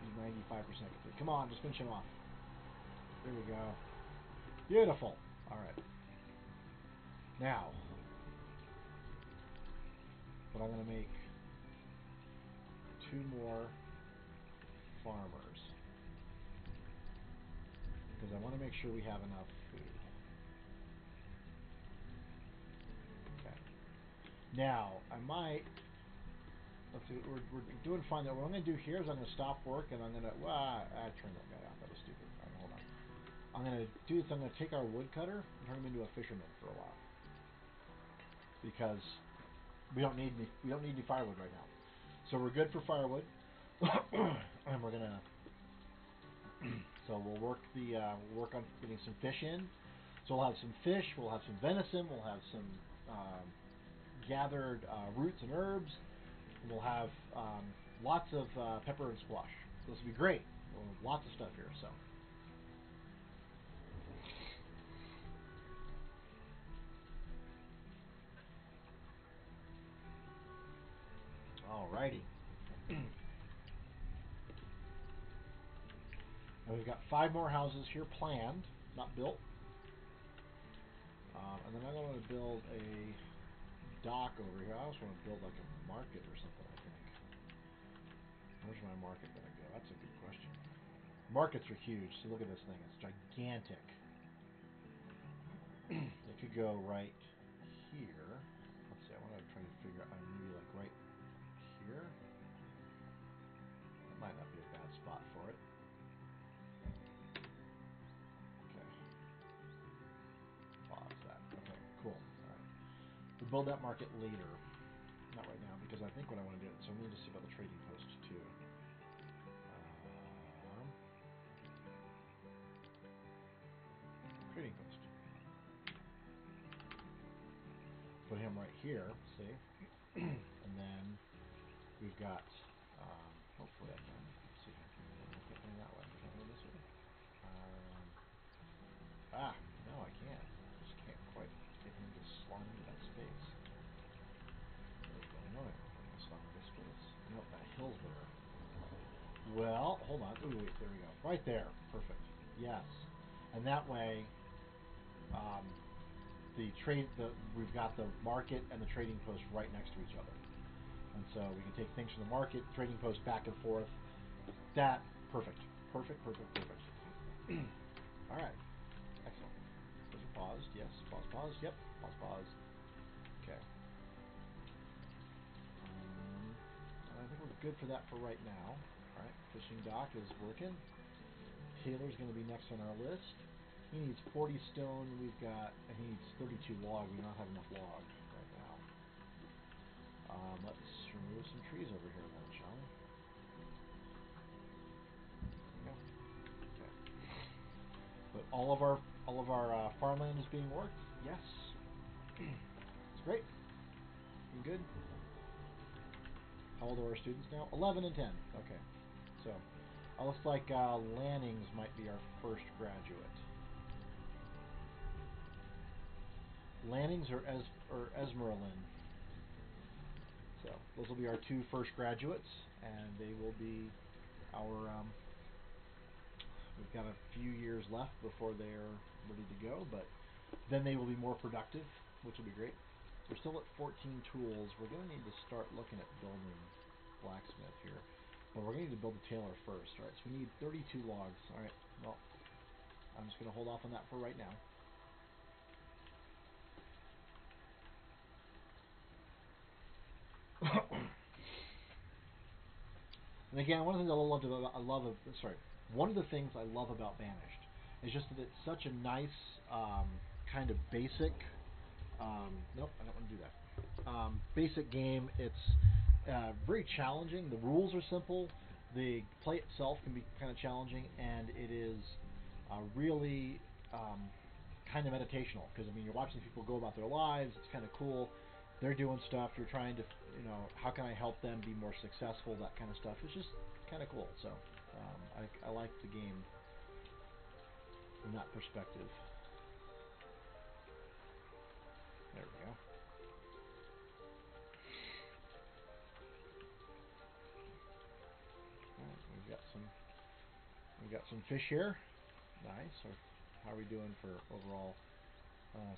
He's 95% complete. Come on, just finish him off. There we go. Beautiful. All right. Now, but I'm going to make 2 more farmers because I want to make sure we have enough food. Okay. Now, I might... Let's see, we're doing fine there. What I'm going to do here is I'm going to stop work and I'm going to... Well, I turned that guy off. That was stupid. All right, hold on. I'm going to do this. I'm going to take our woodcutter and turn him into a fisherman for a while. Because we don't need any firewood right now. So we're good for firewood. And we're going to... So we'll work on getting some fish in. So we'll have some fish, we'll have some venison, we'll have some gathered roots and herbs, and we'll have lots of pepper and squash. So this will be great. We'll have lots of stuff here. So. Alrighty. And we've got 5 more houses here planned, not built. And then I'm going to build a dock over here. I also want to build like a market or something, I think. Where's my market going to go? That's a good question. Markets are huge. So look at this thing. It's gigantic. It could go right here. Let's see. I want to try to figure out maybe like right here. That might not be a bad spot for it. Okay. Pause that. Okay, cool. All right. We'll build that market later. Not right now, because I think what I want to do... So we need to see about the trading post, too. right here, see? And then we've got, hopefully I can, let's see here. I can't go that way. Can I go this way? No, I can't. Just can't quite get him to slot into that space. That's really annoying. Can I slot into this space? Nope, that hill's there. Well, hold on. Ooh, wait, there we go. Right there. Perfect. Yes. And that way, we've got the market and the trading post right next to each other. And so we can take things from the market, trading post back and forth. That, perfect. Perfect. All right. Excellent. Those are paused. Yes. Pause. Yep. Pause. Okay. I think we're good for that for right now. All right. Fishing dock is working. Taylor's going to be next on our list. He needs 40 stone. He needs 32 log. We don't have enough log right now. Let's remove some trees over here then, shall we? There we go. Okay. But all of our farmland is being worked. Yes. It's great. Doing good. How old are our students now? 11 and 10. Okay. So, it looks like Lanning's might be our first graduate. Lanning's or Esmeralyn. So, those will be our two first graduates, and they will be our... we've got a few years left before they're ready to go, but then they will be more productive, which will be great. We're still at 14 tools. We're going to need to start looking at building blacksmith here. But we're going to need to build a tailor first. All right, so we need 32 logs. All right, well, I'm just going to hold off on that for right now. And again, one of the things one of the things I love about Banished is just that it's such a nice kind of basic. Nope, I don't want to do that. Basic game. It's very challenging. The rules are simple. The play itself can be kind of challenging, and it is really kind of meditational, because I mean, you're watching people go about their lives. It's kind of cool. They're doing stuff. You're trying to, how can I help them be more successful? That kind of stuff. It's just kind of cool. So I like the game from that perspective. There we go. Alright, we've got some fish here. Nice. Or how are we doing for overall?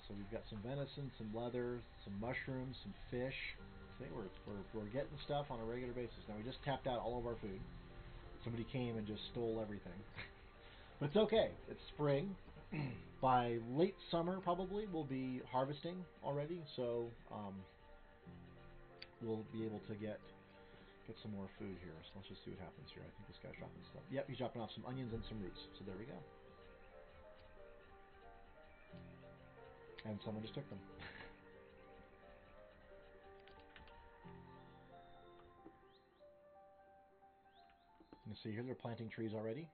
So we've got some venison, some leather, some mushrooms, some fish. See, we're getting stuff on a regular basis. Now we just tapped out all of our food. Somebody came and just stole everything. But it's okay. It's spring. By late summer, probably, we'll be harvesting already. So we'll be able to get some more food here. So let's just see what happens here. I think this guy's dropping stuff. Yep, he's dropping off some onions and some roots. So there we go. And someone just took them. You see here they're planting trees already.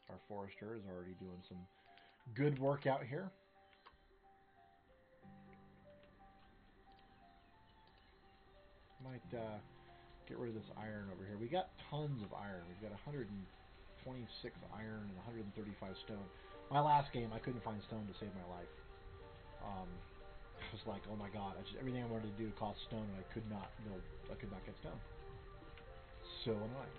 Our forester is already doing some good work out here. Might get rid of this iron over here. We got tons of iron. We've got 126 iron and 135 stone. My last game, I couldn't find stone to save my life. I was like, oh my god! Everything I wanted to do cost stone, and I could not get stone. So annoying.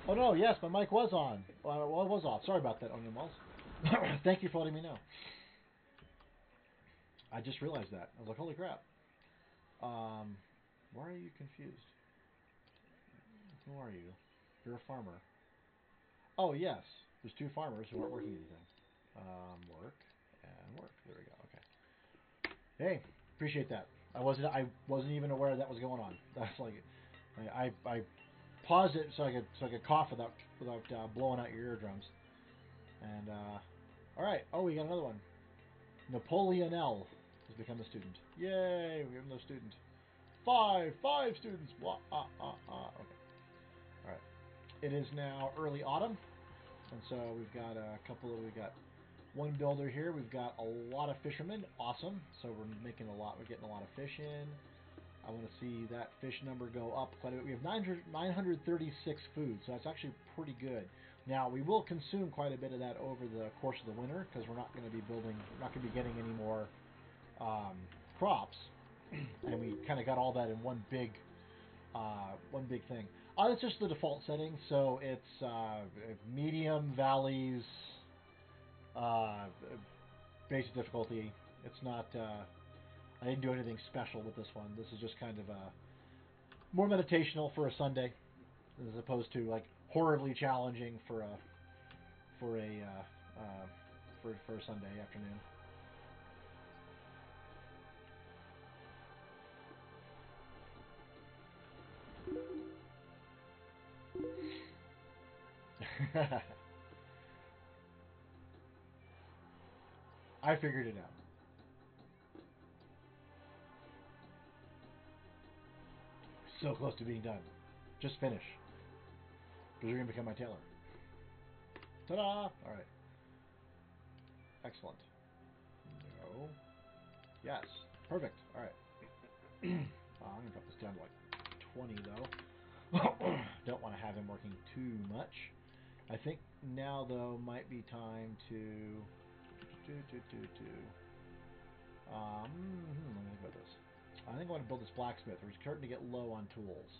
Oh no, yes, my mic was on. Well, it was off. Sorry about that, Onion Walls. Thank you for letting me know. I just realized that. I was like, holy crap. Why are you confused? Who are you? You're a farmer. Oh, yes. There's two farmers who aren't working anything. Work and work. There we go. Okay. Hey, appreciate that. I wasn't even aware that was going on. That's like I paused it so I could cough without blowing out your eardrums. And all right. Oh, we got another one. Napoleon L has become a student. Yay! We have another student. Five students. Okay. All right. It is now early autumn, and so we've got we got one builder here. We've got a lot of fishermen. Awesome. So we're getting a lot of fish in. I want to see that fish number go up quite a bit. We have 936 food, so that's actually pretty good. Now, we will consume quite a bit of that over the course of the winter because we're not going to be getting any more crops, and we kind of got all that in one big thing. It's just the default setting, so it's medium valleys, basic difficulty. It's not. I didn't do anything special with this one. This is just kind of more meditational for a Sunday, as opposed to like horribly challenging for a for a for a Sunday afternoon. I figured it out. So close to being done. Just finish, because you're gonna become my tailor. Ta-da! All right. Excellent. No. Yes. Perfect. All right. I'm gonna drop this down to like 20 though. Don't want to have him working too much. I think now though might be time to let me think about this. I think I want to build this blacksmith. We're starting to get low on tools.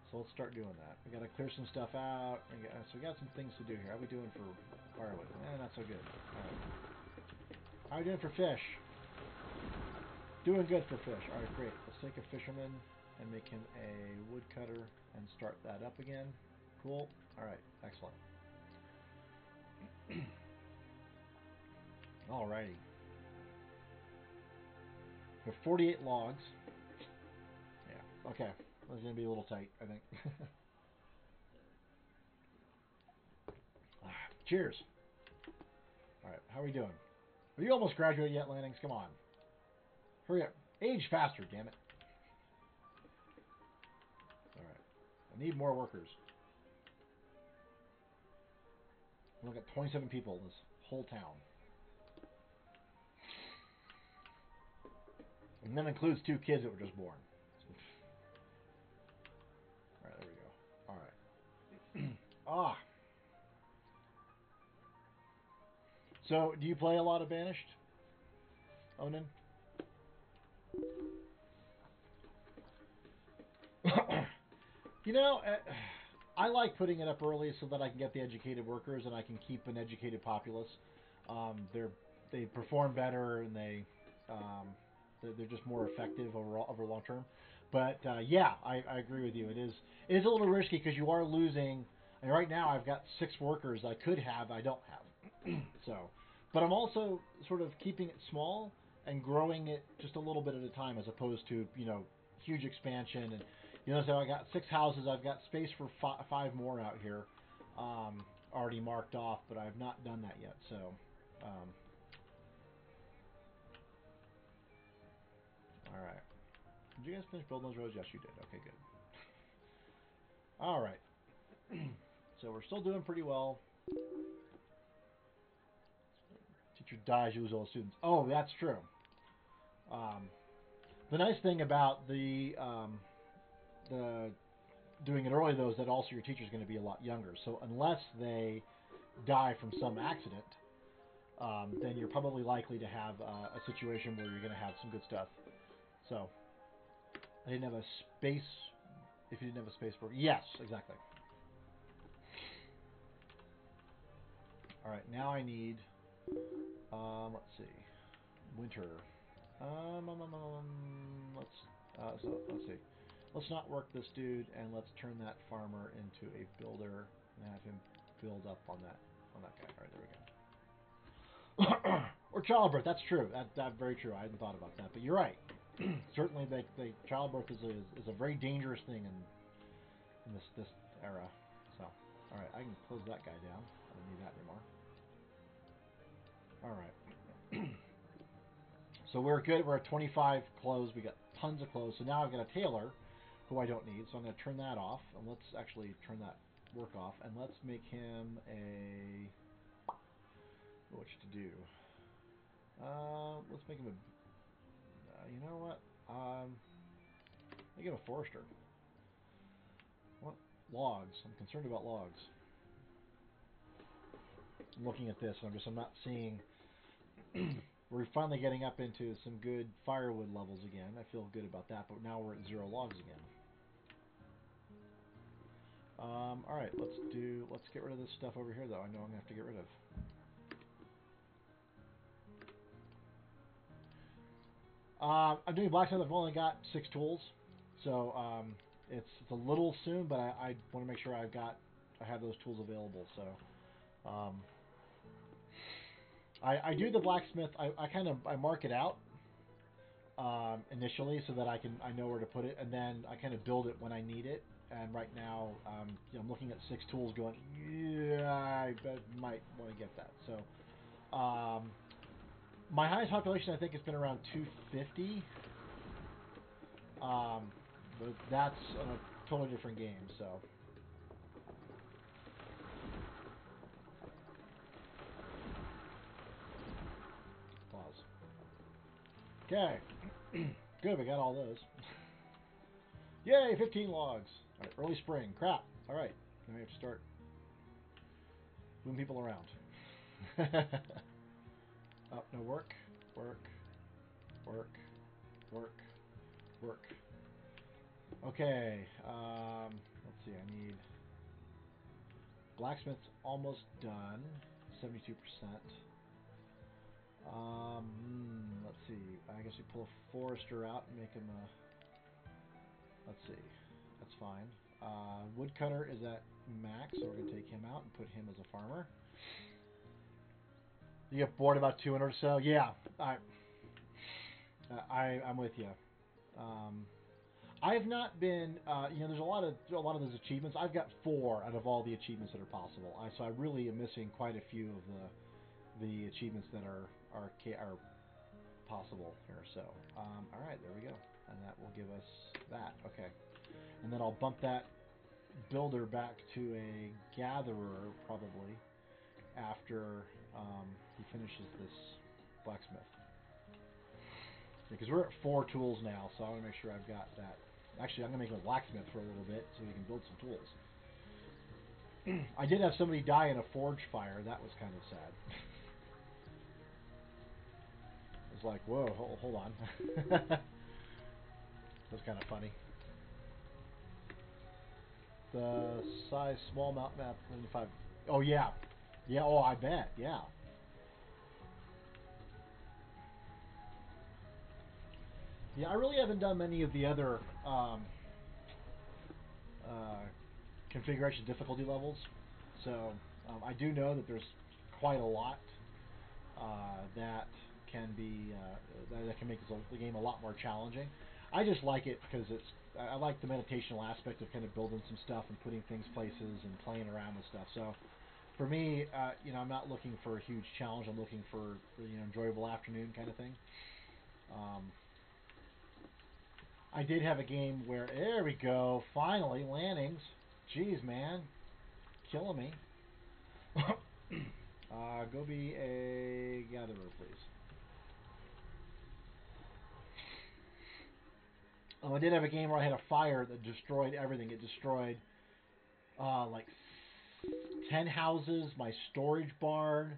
So let's start doing that. We got to clear some stuff out. So we got some things to do here. How are we doing for firewood? Not so good. All right. How are we doing for fish? Doing good for fish. All right, great. Let's take a fisherman and make him a woodcutter and start that up again. Cool. All right, excellent. Alrighty. We have 48 logs. Yeah. Okay. That's gonna be a little tight, I think. Cheers. All right. How are we doing? Are you almost graduated yet, Lannings? Come on. Hurry up. Age faster, damn it. All right. I need more workers. We've got 27 people in this whole town. And that includes 2 kids that were just born. All right, there we go. All right. So, do you play a lot of Banished, Onan? You know, I like putting it up early so that I can get the educated workers and I can keep an educated populace. They perform better and they're just more effective over long term. But yeah, I agree with you. It is a little risky because you are losing. And right now, I've got 6 workers I could have, I don't have. So, but I'm also sort of keeping it small and growing it just a little bit at a time, as opposed to huge expansion. And so I got 6 houses. I've got space for 5 more out here, already marked off, but I've not done that yet. So. All right. Did you guys finish building those roads? Yes, you did. Okay, good. All right. So we're still doing pretty well. Teacher dies, you lose all the students. Oh, that's true. The nice thing about the doing it early, though, is that also your teacher's going to be a lot younger. So unless they die from some accident, then you're probably likely to have a situation where you're going to have some good stuff. So I didn't have a space If you didn't have a space broker. Yes, exactly. All right, now I need. Let's see. Winter. Let's see. Let's not work this dude, and let's turn that farmer into a builder and have him build up on that guy. All right, there we go. Or childbirth. That's true. That's very true. I hadn't thought about that, but you're right. Certainly, childbirth is a very dangerous thing in this era. So, all right, I can close that guy down. I don't need that anymore. All right. So we're good. We're at 25 clothes. We got tons of clothes. So now I've got a tailor who I don't need. So I'm going to turn that off. And let's actually turn that work off. And let's make him a... What to do? Let's make him a... you know what? Make him a forester. What? Logs. I'm concerned about logs. I'm looking at this and I'm not seeing... We're finally getting up into some good firewood levels again. I feel good about that, but now we're at 0 logs again. All right, let's get rid of this stuff over here, though. I know I'm gonna have to get rid of. I'm doing blacksmith. I've only got 6 tools, so it's a little soon, but I want to make sure I have those tools available. So I do the blacksmith. I mark it out initially so that I know where to put it, and then I kind of build it when I need it. And right now, I'm looking at 6 tools, going, yeah, I might want to get that. So my highest population, I think, has been around 250. But that's a totally different game. So pause. Okay. Good, we got all those. Yay, 15 logs. All right, early spring. Crap. All right, now we have to start moving people around. Oh, no, work. Okay, let's see, I need... Blacksmith's almost done, 72%. Let's see, I guess we pull a forester out and make him a... Let's see, that's fine. Woodcutter is at max, so we're going to take him out and put him as a farmer. You get bored about 200 or so? Yeah, I'm with you. I've not been, there's a lot of those achievements. I've got 4 out of all the achievements that are possible. So I really am missing quite a few of the achievements that are possible here. So, all right, there we go, and that will give us that. Okay, and then I'll bump that builder back to a gatherer probably after he finishes this blacksmith. Because we're at 4 tools now, so I want to make sure I've got that. Actually, I'm going to make him a blacksmith for a little bit so he can build some tools. I did have somebody die in a forge fire. That was kind of sad. It was like, whoa, hold on. That was kind of funny. The size small map 95. Oh, yeah. Yeah, oh, I bet. Yeah. Yeah, I really haven't done many of the other configuration difficulty levels. So I do know that there's quite a lot that can be that can make the game a lot more challenging. I just like it because I like the meditational aspect of kind of building some stuff and putting things places and playing around with stuff. So for me, I'm not looking for a huge challenge. I'm looking for enjoyable afternoon kind of thing. I did have a game where there we go, finally landings. Jeez, man, killing me. Go be a gatherer, please. Oh, I did have a game where I had a fire that destroyed everything. It destroyed like 10 houses, my storage barn.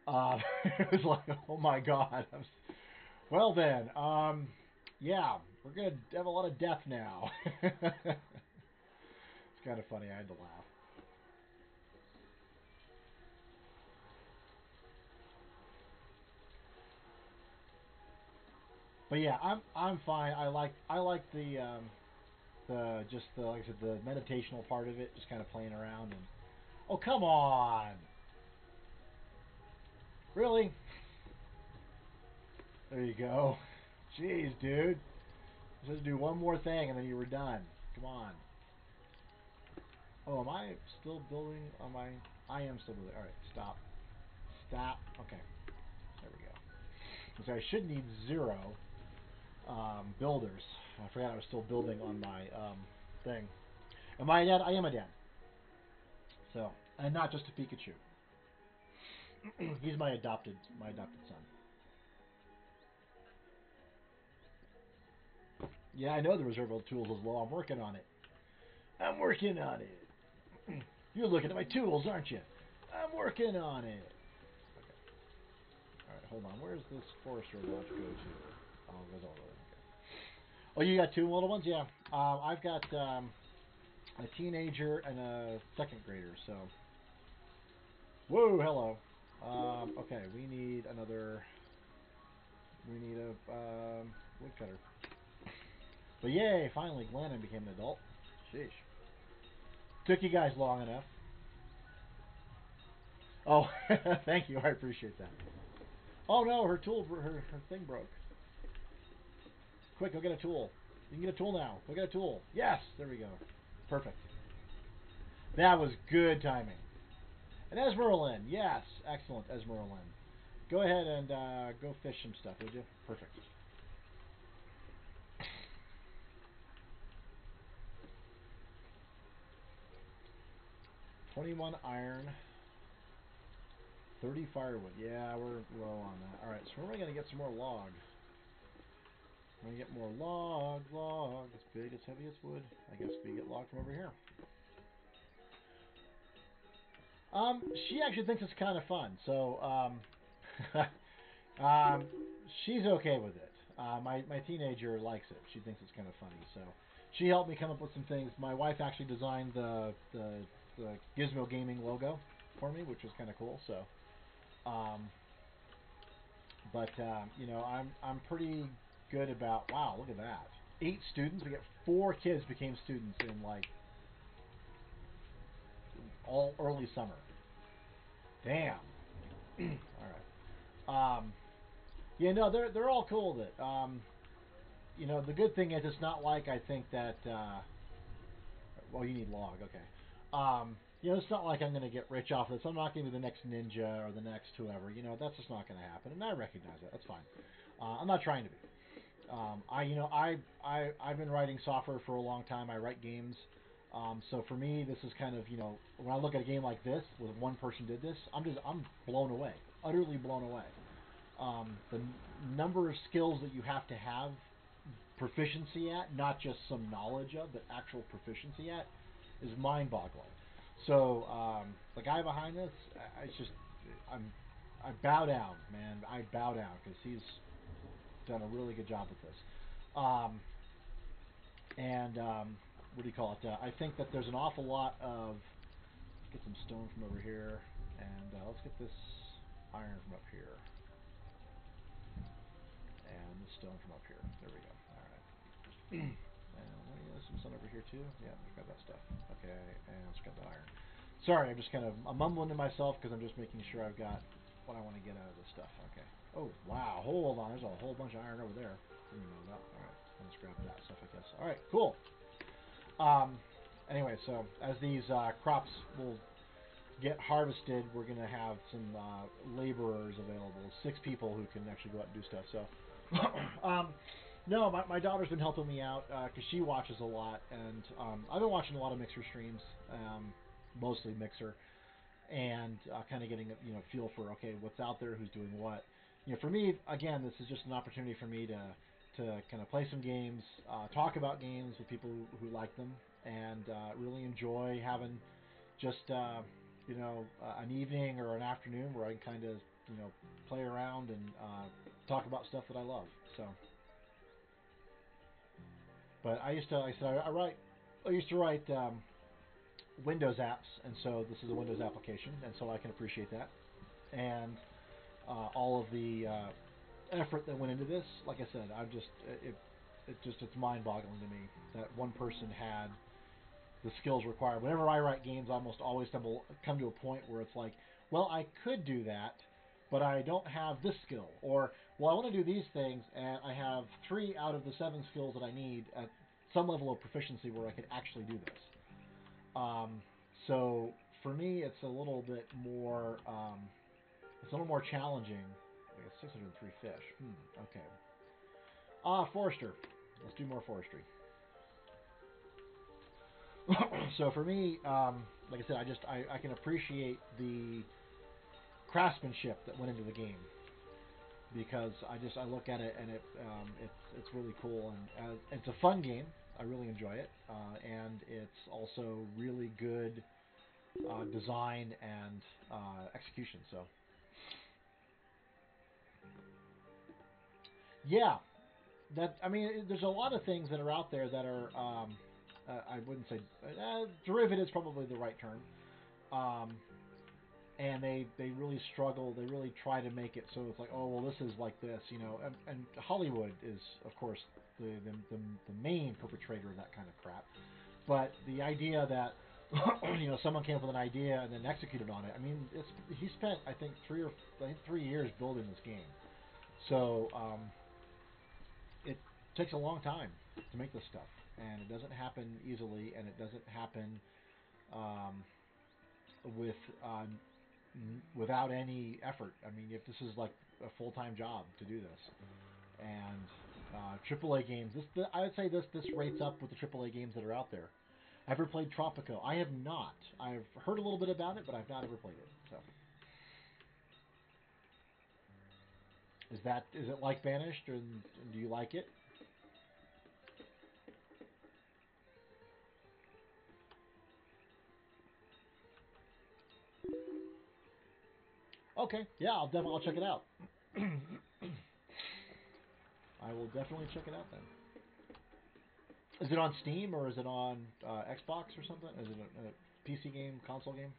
It was like, oh my god. Well then, yeah, we're gonna have a lot of death now. It's kind of funny. I had to laugh. But yeah, I'm fine. I like the just the like I said the meditational part of it, just kind of playing around and oh come on, really? There you go. Jeez, dude. Just do one more thing and then you were done. Come on. Oh, am I still building? Am I am still building. All right, stop. Stop. Okay, there we go. So I should need 0 builders. I forgot I was still building on my thing. Am I dead? I am a dead. So, and not just a Pikachu. He's my adopted son. Yeah, I know the reserve tools as well. I'm working on it. I'm working on it. You're looking at my tools, aren't you? I'm working on it. Okay. All right, hold on. Where's this forester lodge go to? Oh, it goes all the way. Okay. Oh, you got 2 little ones? Yeah. I've got a teenager and a second grader. So, whoa, hello. Okay, we need another. We need a woodcutter. But yay! Finally, Glennon became an adult. Sheesh. Took you guys long enough. Oh, thank you. I appreciate that. Oh no, her thing broke. Quick, go get a tool. You can get a tool now. Go get a tool. Yes, there we go. Perfect. That was good timing. And Esmeralyn, yes, excellent, Esmeralyn. Go ahead and go fish some stuff, would you? Perfect. 21 iron, 30 firewood. Yeah, we're low on that. All right, so where am I going to get some more log? I'm going to get more log. As big, as heavy as wood. I guess we get log from over here. She actually thinks it's kind of fun, so um, she's okay with it. My teenager likes it. She thinks it's kind of funny, so she helped me come up with some things. My wife actually designed the Gizmo gaming logo for me, which was kind of cool. So, um, but you know, I'm pretty good about. Wow, look at that! 8 students. We got 4 kids became students in like all early summer. Damn. All right. Yeah, no, they're all cool with it. You know, the good thing is it's not like I think that. Well, you need log, okay. You know, it's not like I'm going to get rich off of this. I'm not going to be the next ninja or the next whoever. You know, that's just not going to happen, and I recognize that. That's fine. I'm not trying to be. You know, I've been writing software for a long time. I write games. So for me, this is kind of, you know, when I look at a game like this, where one person did this, I'm blown away, utterly blown away. The number of skills that you have to have proficiency at, not just some knowledge of, but actual proficiency at, is mind-boggling. So the guy behind this, it's just I'm I bow down, man. I bow down because he's done a really good job with this. Um, and what do you call it? I think that there's an awful lot of. Let's get some stone from over here, and let's get this iron from up here, and this stone from up here. There we go. All right. And there's some sun over here too. Yeah, we got that stuff. Okay, and let's get that iron. Sorry, I'm mumbling to myself because I'm just making sure I've got what I want to get out of this stuff. Okay. Oh wow, hold on. There's a whole bunch of iron over there. Didn't even know that. All right, let's grab that stuff. I guess. All right, cool. Um, anyway, so as these crops will get harvested, we're gonna have some laborers available. 6 people who can actually go out and do stuff. So, no, my daughter's been helping me out because she watches a lot, and I've been watching a lot of Mixer streams, mostly Mixer, and kind of getting a feel for okay what's out there, who's doing what. You know, for me, again, this is just an opportunity for me to kind of play some games, talk about games with people who like them, and really enjoy having just an evening or an afternoon where I can kind of play around and talk about stuff that I love. So, but I used to, like I said, I used to write Windows apps, and so this is a Windows application, and so I can appreciate that. And all of the effort that went into this, like I said, I'm just it's mind-boggling to me that one person had the skills required. Whenever I write games, I almost always come to a point where it's like, well, I could do that, but I don't have this skill, or well, I want to do these things, and I have 3 out of the 7 skills that I need at some level of proficiency where I could actually do this. So for me, it's a little bit more. It's a little more challenging. I guess 603 fish. Okay. Forester. Let's do more forestry. So for me, like I said, I can appreciate the craftsmanship that went into the game because I look at it and it's really cool and it's a fun game. I really enjoy it, and it's also really good design and execution. So yeah, there's a lot of things that are out there that are I wouldn't say derivative is probably the right term. Um, and they really struggle. They really try to make it so it's like, oh well, this is like this, and Hollywood is of course the main perpetrator of that kind of crap. But the idea that someone came up with an idea and then executed on it. I mean, he spent I think 3 years building this game. So it takes a long time to make this stuff, and it doesn't happen easily, and it doesn't happen um, with without any effort. I mean, if this is like a full-time job to do this, and AAA games, I would say this rates up with the AAA games that are out there. Ever played Tropico? I have not. I've heard a little bit about it, but I've not ever played it. So, is it like Banished, and do you like it? Okay, yeah, I'll check it out. I will definitely check it out then. Is it on Steam or is it on Xbox or something? Is it a PC game, console game?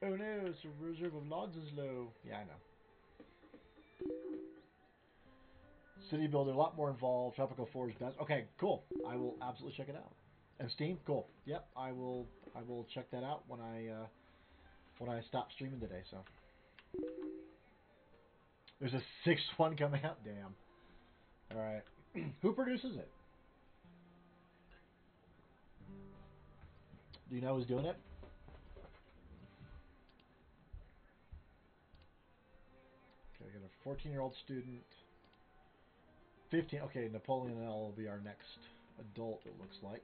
Oh no, it's a reserve of logs is low. Yeah, I know. City Builder, a lot more involved. Tropical 4 is best. Okay, cool. I will absolutely check it out. And Steam, cool. Yep, I will. I will check that out when I stop streaming today. So there's a sixth one coming out. Damn. All right. Who produces it? Do you know who's doing it? Okay, I got a 14-year-old student. 15. Okay, Napoleon L will be our next adult. It looks like.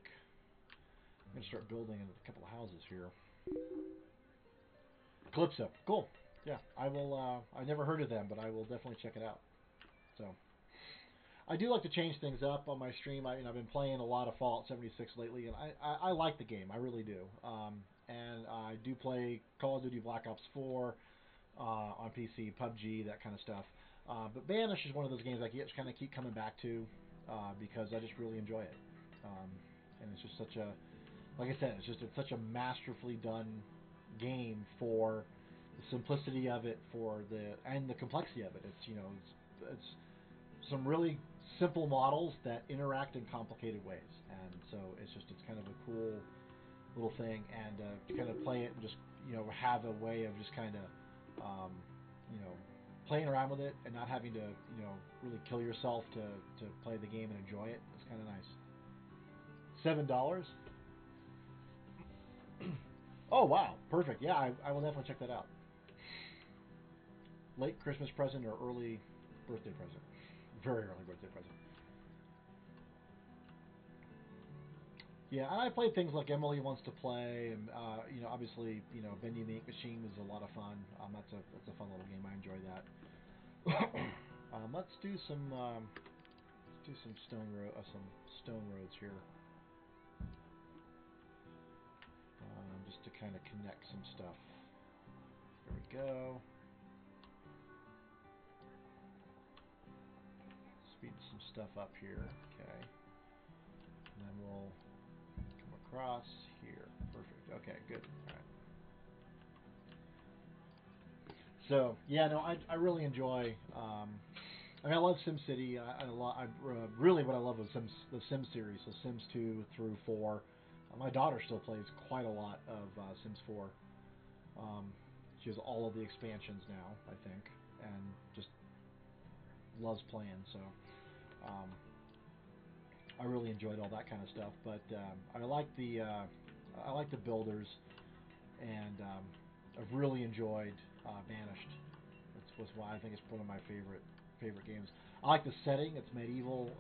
I'm gonna start building a couple of houses here. Calypso, cool. Yeah, I will. I never heard of them, but I will definitely check it out. So, I do like to change things up on my stream. I've been playing a lot of Fallout 76 lately, and I like the game. I really do. And I do play Call of Duty Black Ops 4 on PC, PUBG, that kind of stuff. But Banish is one of those games I just kind of keep coming back to because I just really enjoy it. And it's just such a, like I said, it's such a masterfully done game for the simplicity of it, and the complexity of it. It's some really simple models that interact in complicated ways, and so it's kind of a cool little thing, and to kind of play it and just have a way of just kind of um, you know playing around with it and not having to really kill yourself to play the game and enjoy it. It's kind of nice. $7. Oh wow, perfect. Yeah, I will definitely check that out. Late Christmas present or early birthday present? Very early birthday present. Yeah, and I played things like Emily Wants to Play, and obviously, Bendy the Ink Machine is a lot of fun. That's a fun little game. I enjoy that. Let's do some stone roads here, just to kind of connect some stuff. There we go. Speed some stuff up here. Okay. then we'll come across here. Perfect. Okay, good. All right. So yeah, no, I really enjoy. I mean, I love SimCity. Really what I love is the Sims series. So Sims 2 through 4. My daughter still plays quite a lot of Sims 4. Um, she has all of the expansions now, I think, and just loves playing. So um, I really enjoyed all that kind of stuff. But I like the builders, and I've really enjoyed Banished. Was why I think it's one of my favorite games. I like the setting. It's medieval,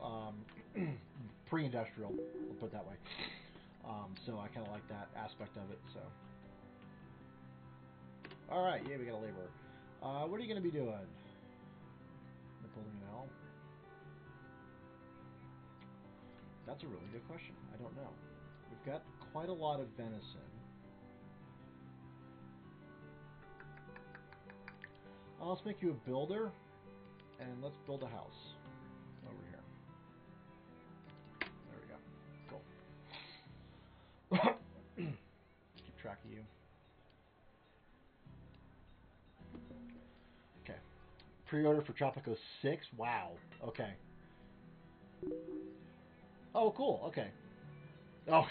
pre-industrial. I'll put it that way. So I kind of like that aspect of it. So, all right, yeah, we got a laborer. What are you going to be doing? Napoleon L. That's a really good question. I don't know. We've got quite a lot of venison. Let's make you a builder, and let's build a house over here. There we go. Cool. Keep track of you. Okay. Pre-order for Tropico 6. Wow. Okay. Oh, cool. Okay. Oh,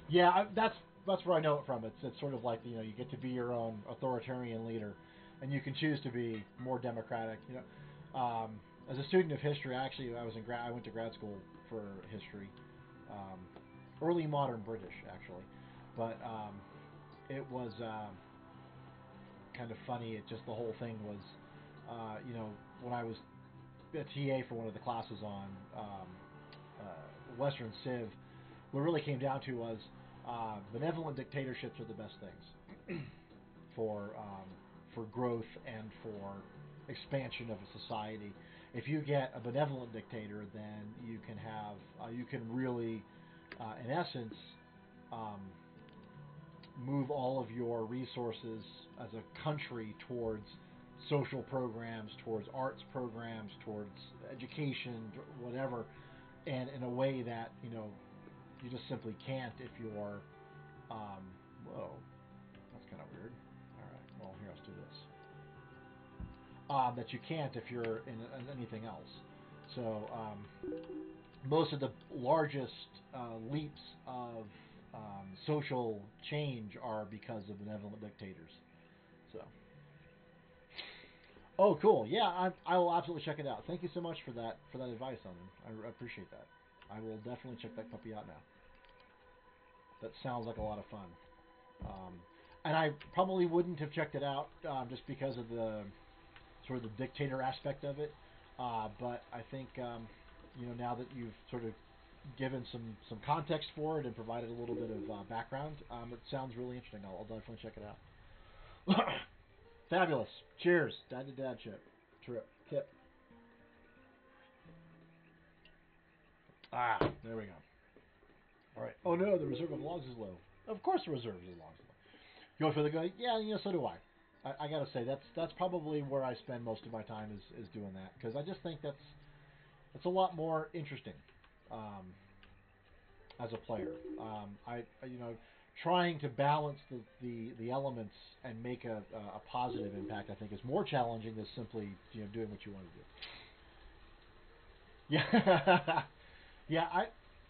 yeah. That's where I know it from. It's sort of like you get to be your own authoritarian leader, and you can choose to be more democratic. As a student of history, actually, I went to grad school for history, um, early modern British actually, but it was kind of funny. It just the whole thing was, when I was a TA for one of the classes on Western Civ, what it really came down to was benevolent dictatorships are the best things for growth and for expansion of a society. If you get a benevolent dictator, then you can really, in essence, um, move all of your resources as a country towards social programs, towards arts programs, towards education, whatever, and in a way that you just simply can't if you're. Whoa, that's kind of weird. All right, well here, let's do this. That you can't if you're in anything else. So most of the largest leaps of social change are because of benevolent dictators. So, oh, cool. Yeah, I will absolutely check it out. Thank you so much for that advice, Simon. I appreciate that. I will definitely check that puppy out now. That sounds like a lot of fun. Um, and I probably wouldn't have checked it out just because of the sort of the dictator aspect of it. But I think now that you've sort of given some context for it and provided a little bit of background, it sounds really interesting. I'll definitely check it out. Fabulous. Cheers. Dad to dad chip. Tip. There we go. All right. Oh no, the reserve of logs is low. Of course, the reserve of logs is low. You want to feel the good? Yeah, so do I. I gotta say that's probably where I spend most of my time is doing that because I just think that's a lot more interesting um, as a player. Trying to balance the elements and make a positive impact I think is more challenging than simply doing what you want to do. Yeah, yeah.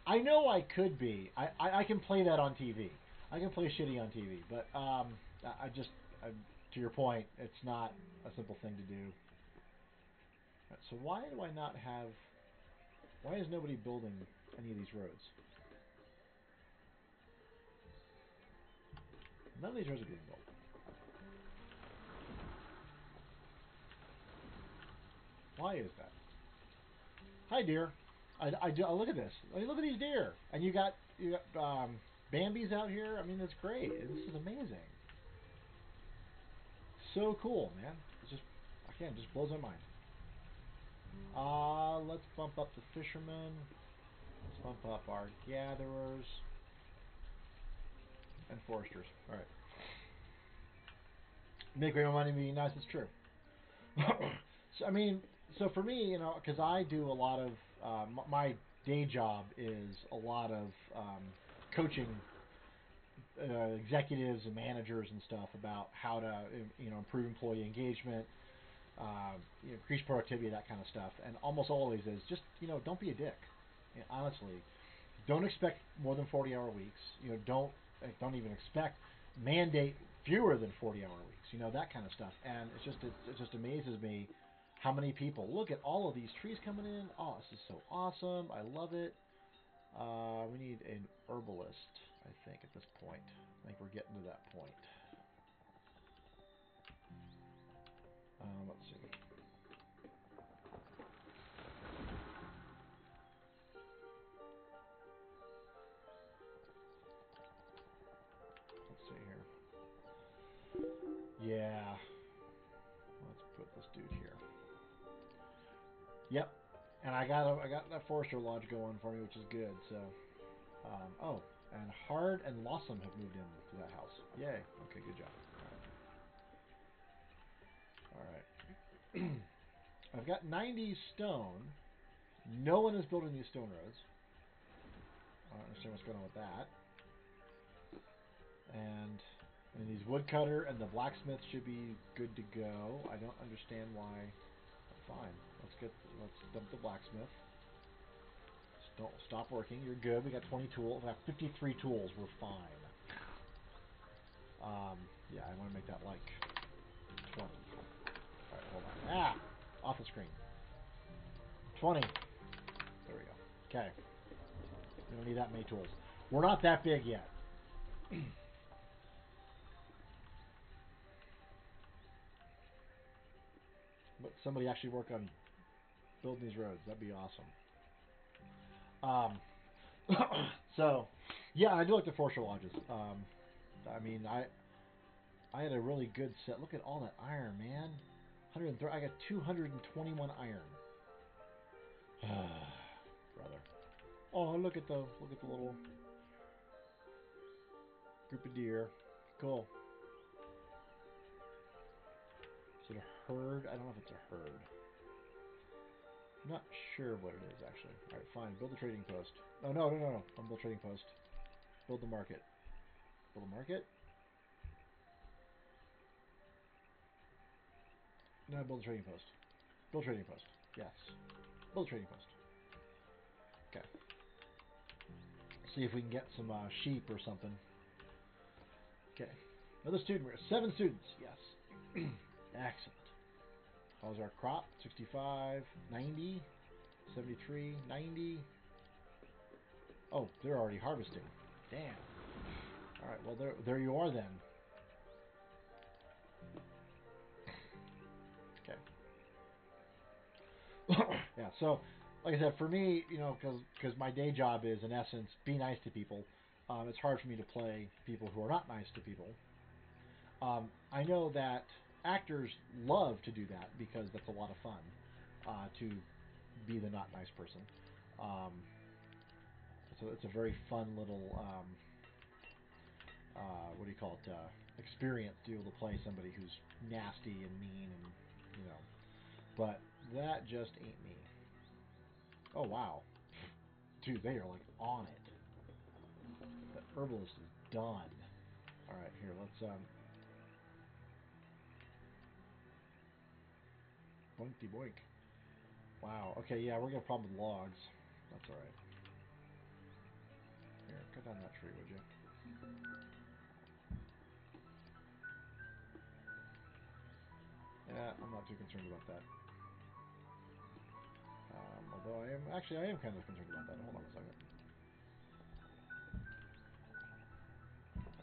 I know I could be. I can play that on TV. I can play shitty on TV, but to your point, it's not a simple thing to do. So why do I not have? Why is nobody building any of these roads? None of these roads are being built. Why is that? Hi, deer. I look at this. I mean, look at these deer, and you got Bambi's out here. I mean, that's great. This is amazing. So cool, man. It's just again, just blows my mind. Let's bump up the fishermen. Let's bump up our gatherers and foresters. All right. Make great money being nice. It's true. So I mean, so for me, because I do a lot of my day job is a lot of coaching executives and managers and stuff about how to improve employee engagement, increase productivity, that kind of stuff. And almost always is just don't be a dick. Honestly, don't expect more than 40-hour weeks. Don't even expect mandate fewer than 40-hour weeks. That kind of stuff. And it just amazes me how many people look at all of these trees coming in. Oh, this is so awesome! I love it. We need an herbalist, I think, at this point. I think we're getting to that point. Let's see. Let's see here. Yeah. Let's put this dude here. Yep. And I got that forester lodge going for me, which is good. So, oh, and Hard and Lawsome have moved into that house. Yay. Okay, good job. All right. I've got 90 stone. No one is building these stone roads. I don't understand what's going on with that. And these woodcutter and the blacksmith should be good to go. I don't understand why. Fine. Let's dump the blacksmith. Don't stop working. You're good. We got 20 tools. I have 53 tools. We're fine. Yeah, I want to make that like 20. All right, hold on. Ah, off the screen. 20. There we go. Okay. We don't need that many tools. We're not that big yet. But somebody actually work on building these roads. That'd be awesome. So, yeah, I do like the forester lodges. I mean, I had a really good set. Look at all that iron, man. 130. I got 221 iron. Brother. Oh, look at the little group of deer. Cool. Is it a herd? I don't know if it's a herd. I'm not sure what it is, actually. Alright, fine. Build the trading post. Oh, no. Don't build trading post. Build the market. Build a market? No, build a trading post. Build trading post. Yes. Build a trading post. Okay. See if we can get some sheep or something. Okay. Another student. We're 7 students. Yes. Excellent. How's our crop? 65, 90, 73, 90. Oh, they're already harvesting. Damn. All right. Well, there you are then. Okay. Yeah. So, like I said, for me, because my day job is in essence be nice to people. It's hard for me to play people who are not nice to people. I know that actors love to do that because that's a lot of fun to be the not nice person. Um, so it's a very fun little what do you call it? Experience to be able to play somebody who's nasty and mean and But that just ain't me. Oh wow, dude, they are like on it. The herbalist is done. All right, here let's boinky boink. Wow. Okay, yeah, we're gonna have a problem with logs. That's all right. Here, cut down that tree, would you? Yeah, I'm not too concerned about that. Although I am kind of concerned about that. Hold on a second.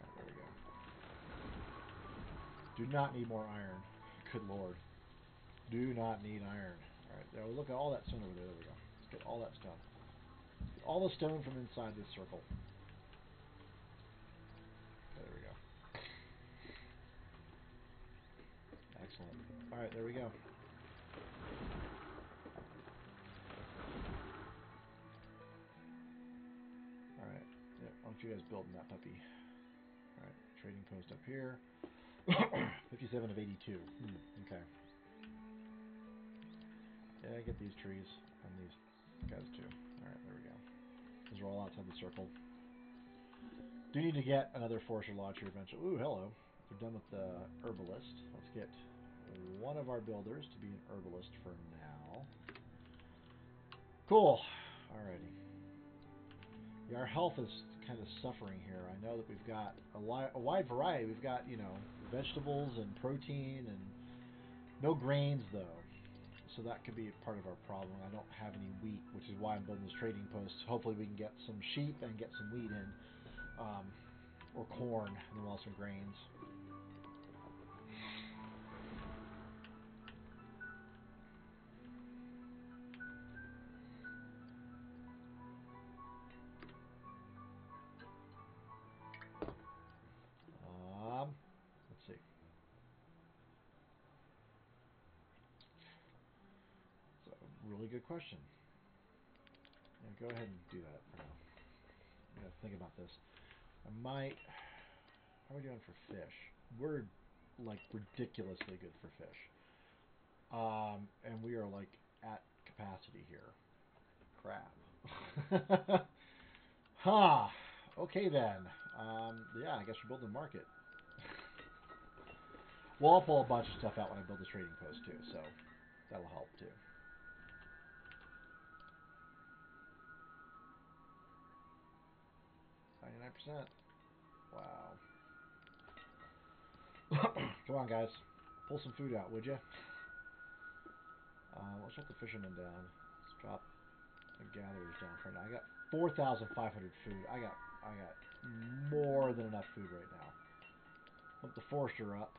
Right, there we go. Do not need more iron. Good lord. Do not need iron. All right, now look at all that stone over there. There we go. Let's get all that stone. All the stone from inside this circle. Okay, there we go. Excellent. All right, there we go. All right. Yeah, why don't you guys build that puppy? All right, trading post up here. 57 of 82. Okay. Yeah, I get these trees and these guys too. All right, there we go. because we're all outside the circle. Do need to get another forester lodge here eventually. Ooh, hello. We're done with the herbalist. Let's get one of our builders to be an herbalist for now. Cool. Alrighty. Yeah, our health is kind of suffering here. I know that we've got a wide variety. We've got, you know, vegetables and protein and no grains, though. So that could be a part of our problem. I don't have any wheat, which is why I'm building this trading post. Hopefully we can get some sheep and get some wheat in. Or corn, and then we'll have some grains. Let's see. It's a really good question. Yeah, go ahead and do that for now. I gotta think about this. I might. How are we doing for fish? We're like ridiculously good for fish. And we are like at capacity here. Crap. Huh. Okay then. Yeah, I guess we're building a market. Well, I'll pull a bunch of stuff out when I build this trading post too, so that'll help too. 99%. Wow. Come on, guys. Pull some food out, would you? Let's shut the fishermen down. Let's drop the gatherers down for now. I got 4,500 food. I got more than enough food right now. Pump the forester up.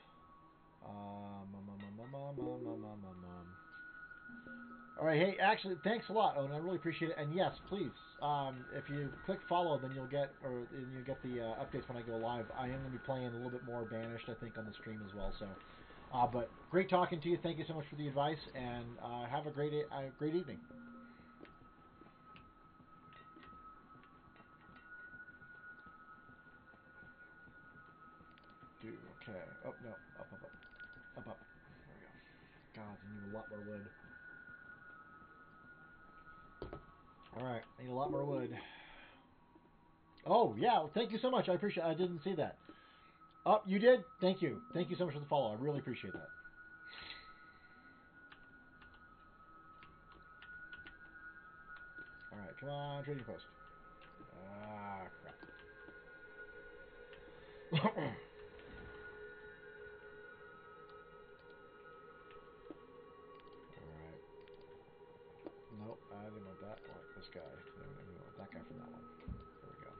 All right, hey, actually, thanks a lot, Owen. I really appreciate it. And yes, please, if you click follow, then you'll get the updates when I go live. I am going to be playing a little bit more Banished, I think, on the stream as well. So, but great talking to you. Thank you so much for the advice, and have a great evening. Okay. Oh no, up. There we go. God, I need a lot more wood. All right, I need a lot more wood. Oh yeah, well, thank you so much. I appreciate it. I didn't see that. Oh, you did? Thank you. Thank you so much for the follow. I really appreciate that. All right, come on, trading post. Ah, crap. Alright. Nope, I didn't want that. I want this guy. No, I want that guy from that one. There we go.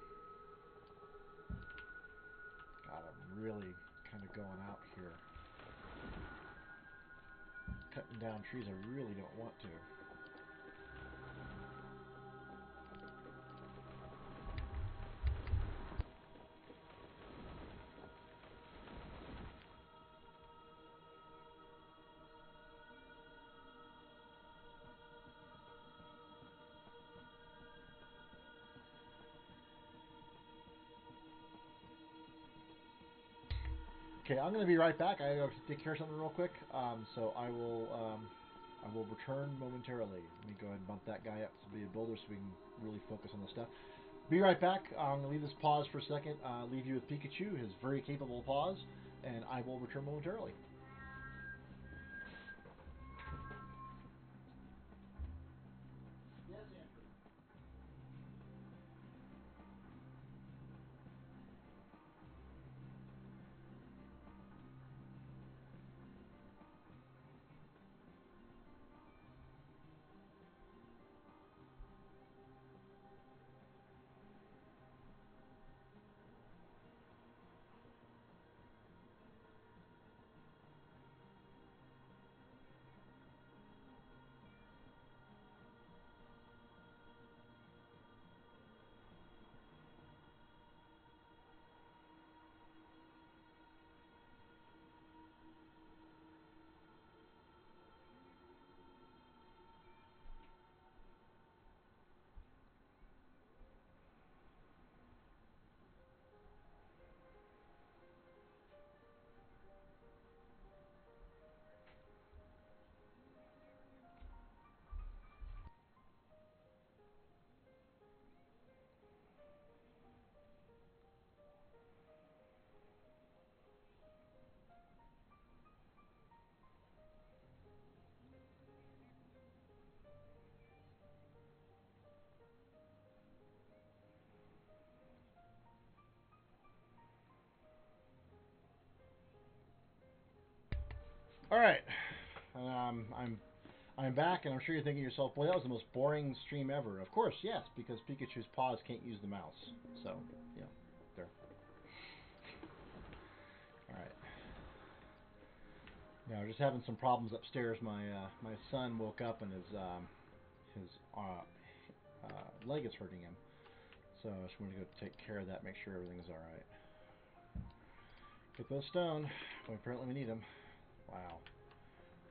God, I'm really kind of going out here. Cutting down trees I really don't want to. Okay, I'm going to be right back. I have to take care of something real quick. So I will return momentarily. Let me go ahead and bump that guy up to be a builder so we can really focus on the stuff. Be right back. I'm going to leave this pause for a second. Leave you with Pikachu, his very capable pause, and I will return momentarily. All right. I'm back, and I'm sure you're thinking to yourself, "Boy, that was the most boring stream ever." Of course, yes, because Pikachu's paws can't use the mouse. So, you know, there. All right. Now, just having some problems upstairs. My son woke up and his leg is hurting him. So I just want to go take care of that, make sure everything's all right. Get those stone. Well, apparently we need them. Wow.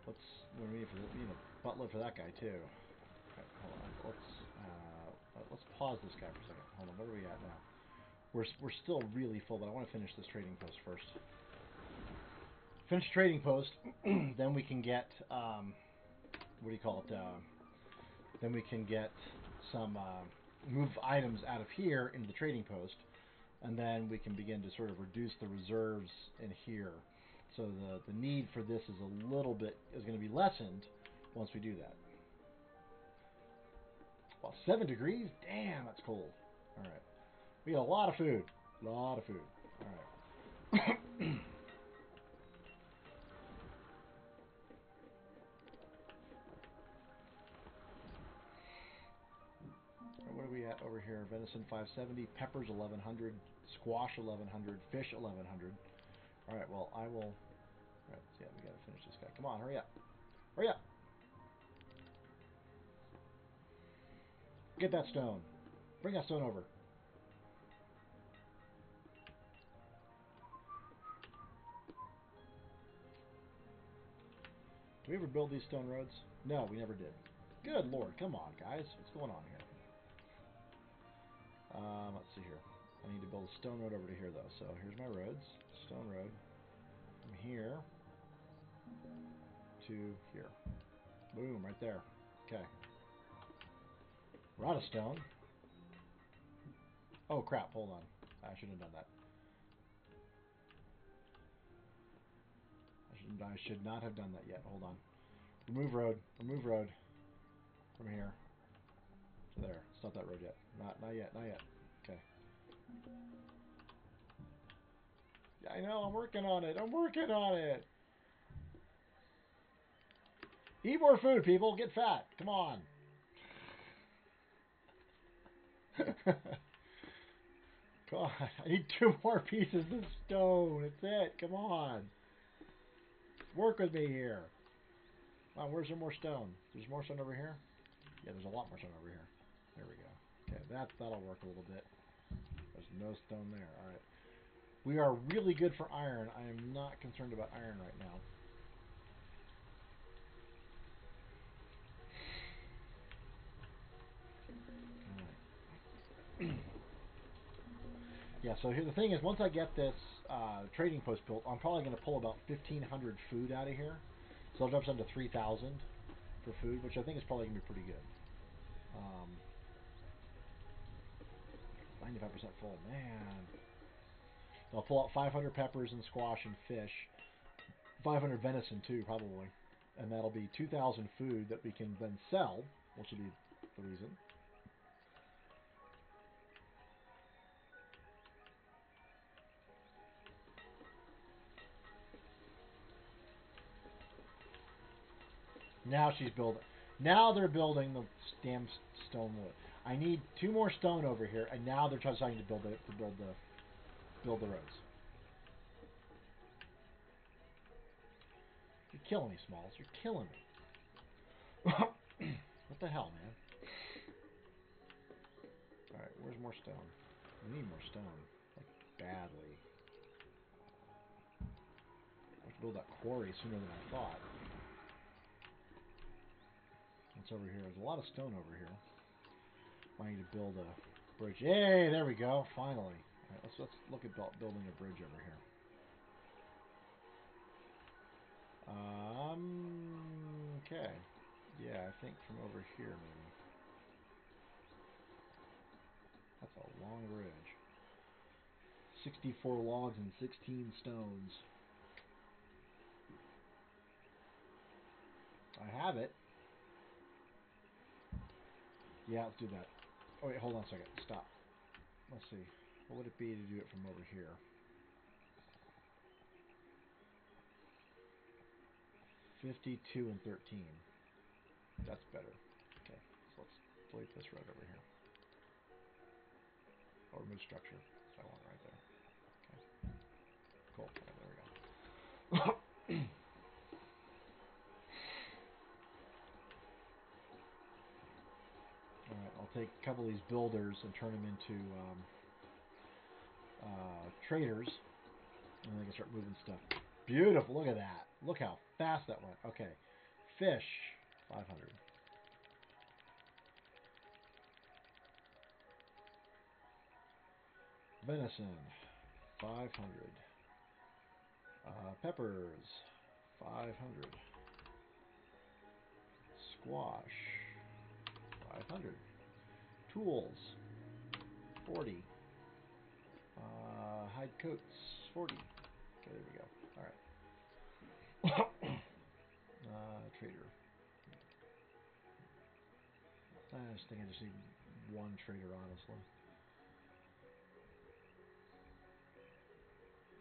What do we need for this? We need a buttload for that guy too. Okay, hold on. Let's pause this guy for a second. Hold on. What are we at now? We're still really full, but I want to finish this trading post first. Finish trading post, then we can get what do you call it? Then we can get some move items out of here into the trading post, and then we can begin to sort of reduce the reserves in here. So the need for this is going to be lessened once we do that. Well, 7 degrees? Damn, that's cold. All right. We got a lot of food. A lot of food. All right. What are we at over here? Venison 570, peppers 1100, squash 1100, fish 1100. All right. Well, I will. All right. Yeah, we got to finish this guy. Come on, hurry up. Hurry up. Get that stone. Bring that stone over. Do we ever build these stone roads? No, we never did. Good lord, come on, guys. What's going on here? Let's see here. I need to build a stone road over to here, though. So here's my roads. Stone road. From here to here. Boom, right there. Okay. We're out of stone. Oh, crap. Hold on. I shouldn't have done that. I should not have done that yet. Hold on. Remove road. Remove road. From here. To there. It's not that road yet. Not yet. Not yet. Okay. Yeah, I know. I'm working on it. I'm working on it. Eat more food, people. Get fat. Come on. God, I need 2 more pieces of stone. That's it. Come on. Work with me here. Wow, where's there more stone? There's more stone over here? Yeah, there's a lot more stone over here. There we go. Okay, that'll work a little bit. There's no stone there. All right. We are really good for iron. I am not concerned about iron right now. All right. Yeah, so here the thing is, once I get this trading post built, I'm probably going to pull about 1,500 food out of here. So I'll jump down to 3,000 for food, which I think is probably going to be pretty good. 95% full, man. So I'll pull out 500 peppers and squash and fish. 500 venison too, probably. And that'll be 2,000 food that we can then sell, which will be the reason. Now she's building. Now they're building the damn stone wood. I need 2 more stone over here, and now they're trying to build the roads. You're killing me, Smalls. You're killing me. What the hell, man? All right, where's more stone? We need more stone, like badly. I have to build that quarry sooner than I thought. What's over here? There's a lot of stone over here. I need to build a bridge. Hey, there we go. Finally. All right, let's look at building a bridge over here. Okay. Yeah, I think from over here maybe. That's a long bridge. 64 logs and 16 stones. I have it. Yeah, let's do that. Oh wait, hold on a second. Stop. Let's see. What would it be to do it from over here? 52 and 13. That's better. Okay, so let's delete this road over here. Or remove structure. So I want it right there. Okay. Cool. Right, there we go. Alright, I'll take a couple of these builders and turn them into traders. And then I can start moving stuff. Beautiful. Look at that. Look how fast that went. Okay. Fish. 500. Venison. 500. Peppers. 500. Squash. 500. Tools. 40. Hide coats. 40. Okay, there we go. Alright. Trader. I just think I just need one trader, honestly.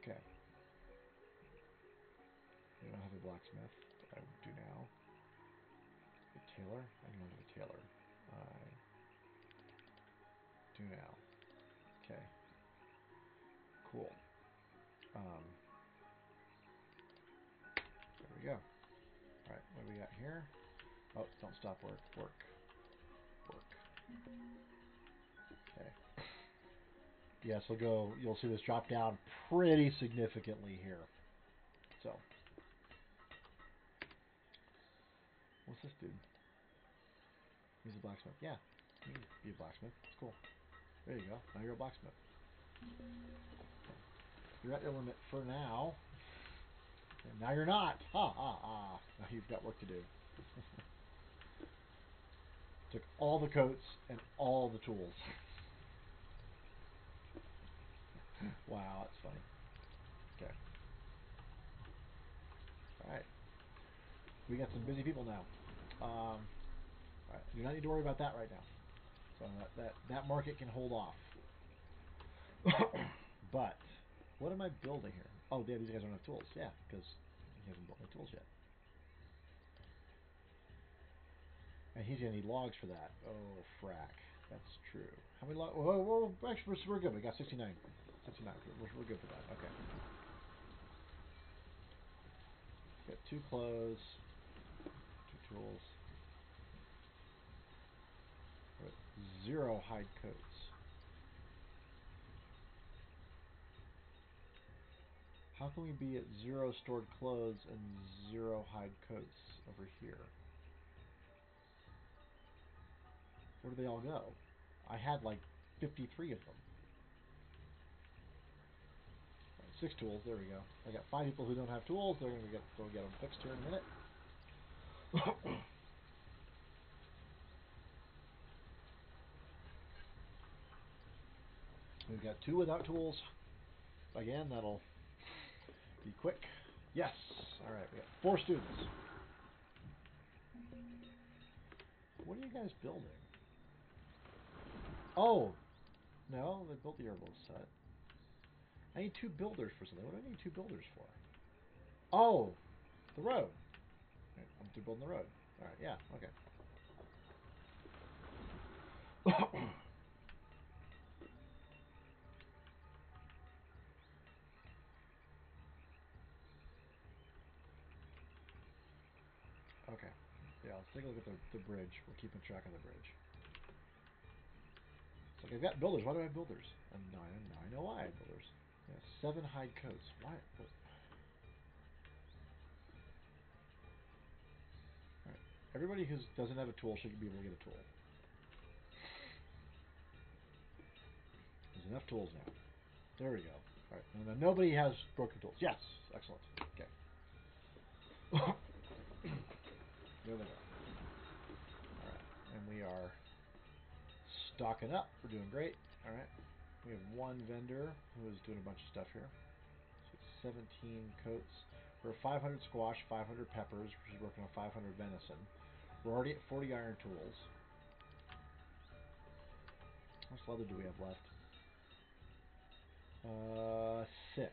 Okay. We don't have a blacksmith. I do now. A tailor? I do not have a tailor. I do now. Okay. Cool. There we go. Alright, what do we got here? Oh, don't stop work. Work. Okay. Yeah, so you'll see this drop down pretty significantly here. So. What's this dude? He's a blacksmith. Yeah, you can be a blacksmith. It's cool. There you go. Now you're a blacksmith. You're at your limit for now. And now you're not. Ha ha ha. Now you've got work to do. Took all the coats and all the tools. Wow, that's funny. Okay. Alright. We got some busy people now. Alright. You do not need to worry about that right now. So that market can hold off. But what am I building here? Oh, yeah, these guys don't have tools. Yeah, because he hasn't built any tools yet. And he's going to need logs for that. Oh, frack. That's true. How many logs? Whoa, actually, we're good. We got 69. 69. We're good for that. Okay. Got 2 clothes. 2 tools. 0 hide coats. How can we be at 0 stored clothes and 0 hide coats over here? Where do they all go? I had like 53 of them. 6 tools. There we go. I got 5 people who don't have tools. They're going to go get them fixed here in a minute. We've got 2 without tools. Again, that'll be quick. Yes. All right. We got 4 students. What are you guys building? Oh, no, they built the herbalist hut. I need 2 builders for something. What do I need 2 builders for? Oh, the road. Right, I'm through building the road. All right. Yeah. Okay. Okay. Yeah, let's take a look at the bridge. We're keeping track of the bridge. It's like, I've got builders. Why do I have builders? And now I know why I have builders. Yeah, 7 hide coats. Why? What? All right. Everybody who doesn't have a tool should be able to get a tool. There's enough tools now. There we go. All right. And then nobody has broken tools. Yes. Excellent. Okay. There they go. All right. And we are stocking up. We're doing great. All right. We have 1 vendor who is doing a bunch of stuff here. So 17 coats. We're 500 squash, 500 peppers. She's working on 500 venison. We're already at 40 iron tools. How much leather do we have left? 6.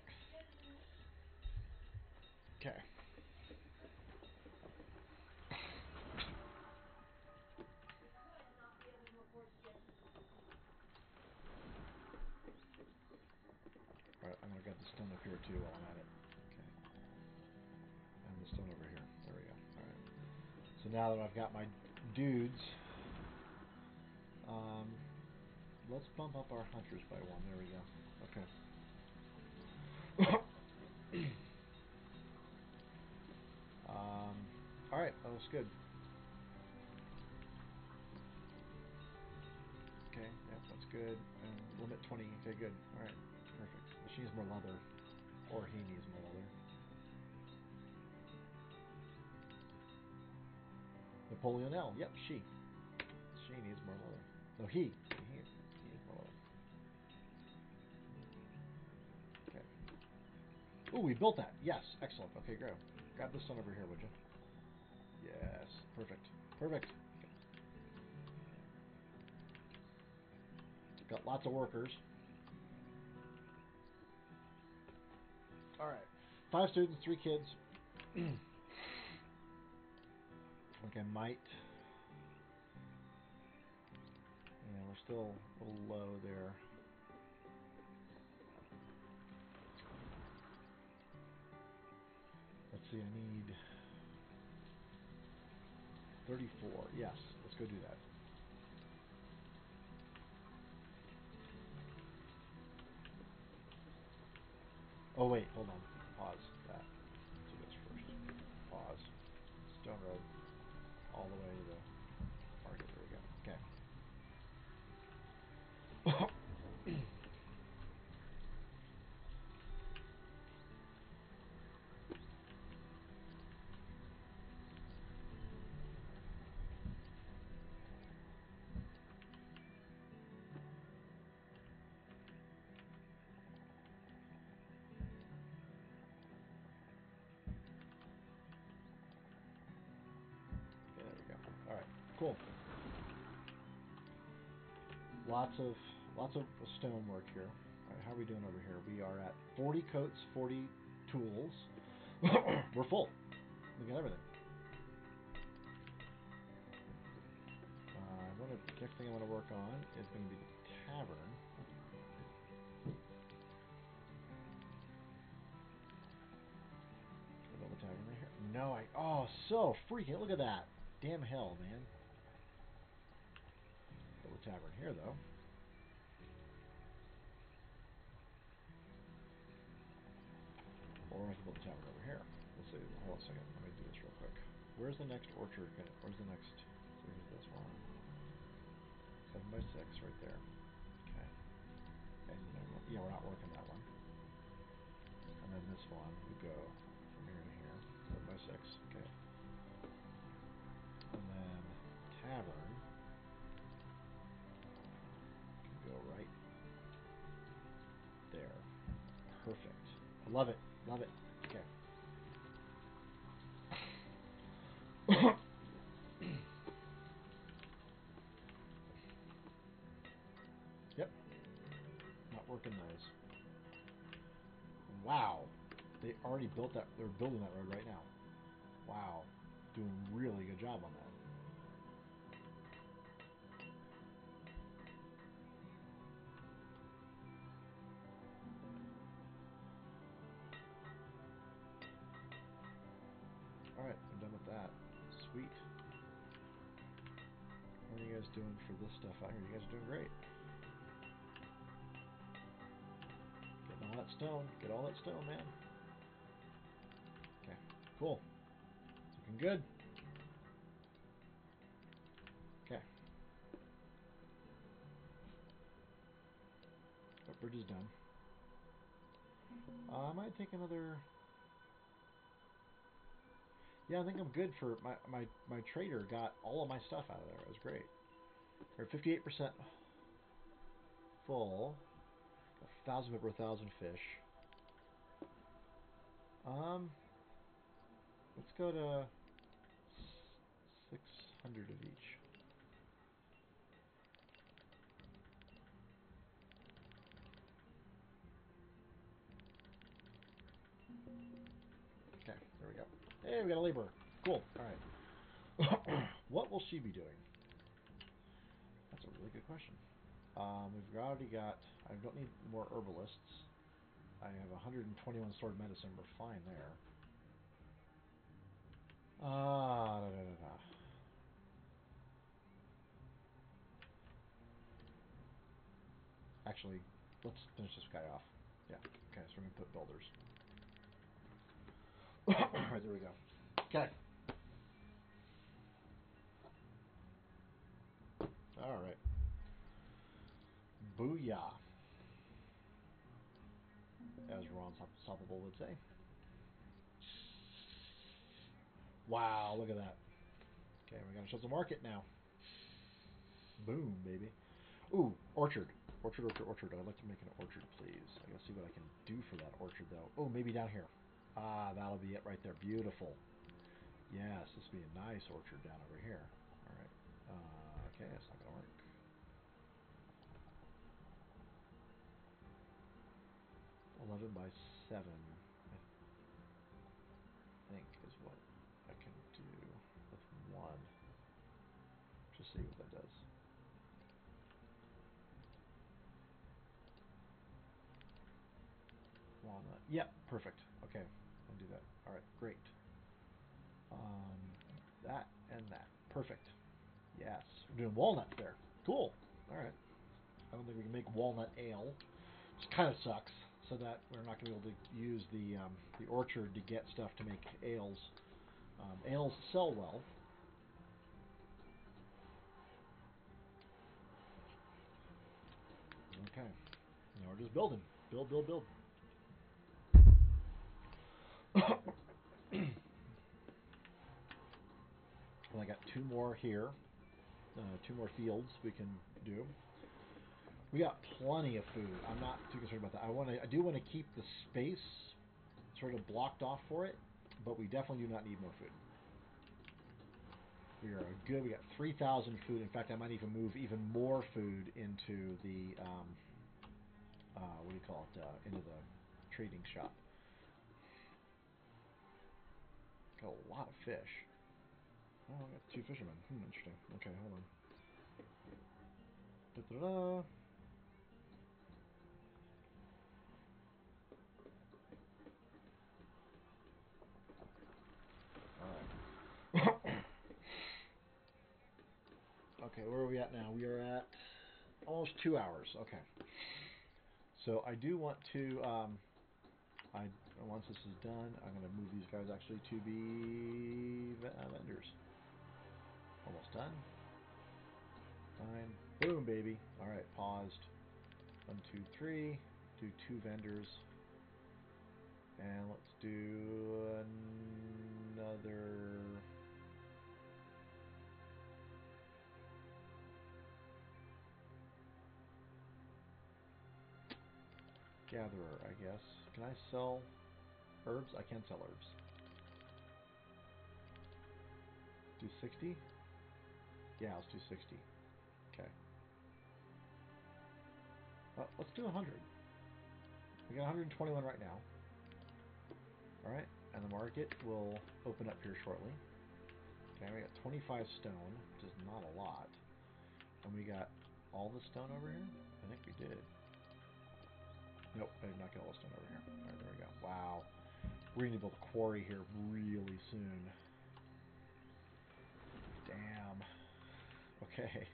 Okay. now that I've got my dudes, let's bump up our hunters by one. There we go. Okay. Alright, that looks good. Okay, yep, that's good. And limit 20. Okay, good. Alright, perfect. She needs more leather. Or he needs more leather. Napoleon L. Yep, she. She needs more leather. No, he needs more leather. Okay. Ooh, we built that. Yes, excellent. Okay, go. Grab this one over here, would you? Yes, perfect. Perfect. Okay. Got lots of workers. Alright. 5 students, 3 kids. Okay, might. Yeah, we're still a little low there. Let's see, I need 34. Yes, let's go do that. Oh, wait, hold on. Pause that. Let's do this first. Pause. Stone Road. All the way to the market. There we go. Okay. There we go. All right, cool. Lots of stone work here. All right, how are we doing over here? We are at 40 coats, 40 tools. We're full. We got everything. Next thing I want to work on is going to be the tavern. Can I build the tavern right here? No, oh, so freaking, look at that. Damn hell, man. Build a tavern here, though. Or I can build a tavern over here. Let's see, hold on a second. Let me do this real quick. Where's the next orchard? Where's the next? So here's this one. 7 by 6 right there. Okay. And yeah, we're not working that one. And then this one would go from here to here. 7 by 6. Okay. And then tavern can go right there. Perfect. I love it. Love it. Okay. Yep. Not working those. Wow. They already built that. They're building that road right now. Wow. Doing a really good job on that. Alright, I'm done with that. Sweet. What are you guys doing for this stuff out here? You guys are doing great. Getting all that stone. Get all that stone, man. Okay, cool. It's looking good. Okay. That bridge is done. I might take another... Yeah, I think I'm good for... My trader got all of my stuff out of there. It was great. We're at 58% full. 1,000 per 1,000 fish. Let's go to 600 of each. Okay, there we go. Hey, we got a laborer. Cool. All right. What will she be doing? That's a really good question. We've already got... I don't need more herbalists. I have 121 stored medicine. We're fine there. Da, da, da, da. Actually, let's finish this guy off. Yeah. Okay, so we're going to put builders. Alright, there we go. Okay. Alright. Booyah. As Ron Stoppable would say. Wow, look at that. Okay, we got ourselves a market now. Boom, baby. Ooh, orchard. Orchard. I'd like to make an orchard, please. I gotta see what I can do for that orchard, though. Oh, maybe down here. Ah, that'll be it right there. Beautiful. Yes, this will be a nice orchard down over here. All right. Okay, that's not gonna work. (11 by 7), I think, is what I can do with one. Just see what that does. Walnut. Yep, perfect. Okay, I'll do that. All right, great. That and that. Perfect. Yes, we're doing walnuts there. Cool. All right. I don't think we can make walnut ale, which kind of sucks. So that we're not going to be able to use the orchard to get stuff to make ales. Ales sell well. Okay. Now we're just building. Build. And I got 2 more here. 2 more fields we can do. We got plenty of food. I'm not too concerned about that. I do want to keep the space sort of blocked off for it, but we definitely do not need more food. We are good. We got 3,000 food. In fact, I might even move even more food into the what do you call it? Into the trading shop. Got a lot of fish. Oh, I got 2 fishermen. Interesting. Okay, hold on. Da-da-da. Okay, where are we at now? We are at almost 2 hours. Okay. So I do want to, once this is done, I'm going to move these guys actually to be vendors. Almost done. Fine. Boom, baby. All right, paused. 1, 2, 3. Do 2 vendors. And let's do another... gatherer, I guess. Can I sell herbs? I can sell herbs. Do 60? Yeah, let's do 60. Okay. Let's do 100. We got 121 right now. Alright, and the market will open up here shortly. Okay, we got 25 stone, which is not a lot. And we got all the stone over here? I think we did. Nope, I did not get all the stone over here. Alright, there we go. Wow. We're going to be able to quarry here really soon. Damn. Okay.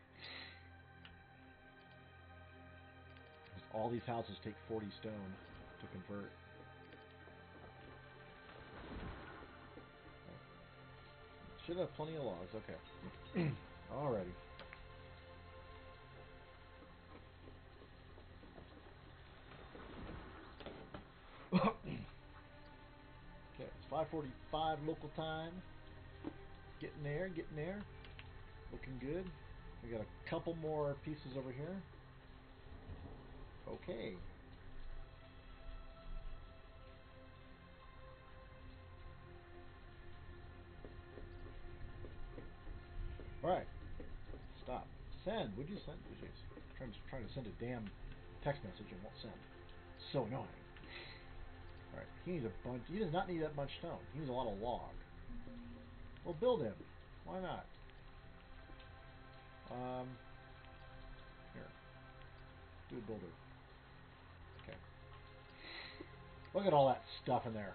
All these houses take 40 stone to convert. Should have plenty of logs. Okay. Alrighty. Okay, it's 5:45 local time. Getting there, getting there. Looking good. We got a couple more pieces over here. Okay. Alright. Stop. Send. Would you send? Oh, jeez. Trying to send a damn text message and won't send. So annoying. Alright. He needs a bunch. He does not need that much stone. He needs a lot of log. Well, build him. Why not? Here. Do a builder. Okay. Look at all that stuff in there.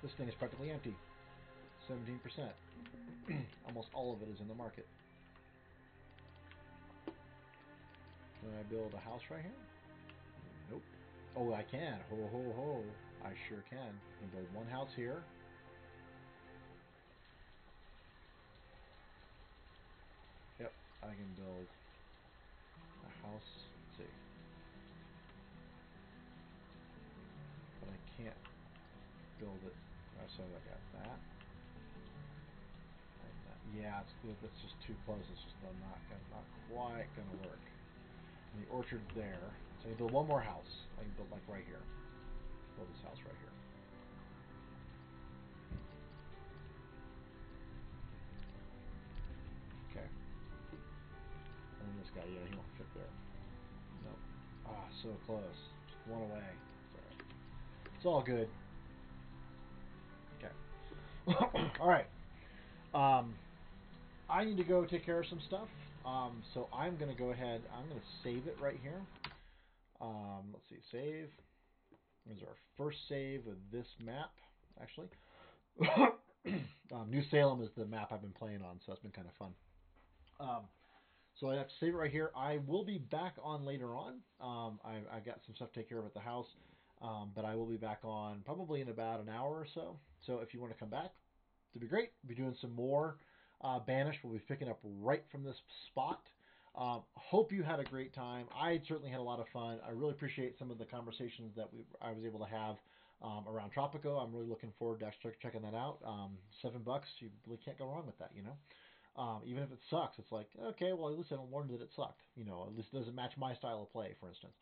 This thing is practically empty. 17%. Almost all of it is in the market. Can I build a house right here? Nope. Oh, I can. Ho, ho, ho. I sure can. I can build one house here. Yep, I can build a house. Let's see. But I can't build it. So I got that. And that. Yeah, that's just too close. It's just not quite gonna work. And the orchard's there. So I can build one more house. I can build like right here. Build this house right here. Okay. And then this guy, yeah, he won't fit there. Nope. Ah, so close. Just one away. It's all good. Okay. All right. I need to go take care of some stuff. So I'm going to go ahead. I'm going to save it right here. Let's see. Save. This is our first save of this map, actually. New Salem is the map I've been playing on, so that's been kind of fun. So I have to save it right here. I will be back on later on. I got some stuff to take care of at the house, but I will be back on probably in about an hour or so. So if you want to come back, it'd be great. We'll be doing some more Banished. We'll be picking up right from this spot. Hope you had a great time. I certainly had a lot of fun. I really appreciate some of the conversations that I was able to have around Tropico. I'm really looking forward to actually checking that out. $7, you really can't go wrong with that, you know. Even if it sucks, it's like, okay, well, at least I learned that it sucked. You know, at least it doesn't match my style of play, for instance.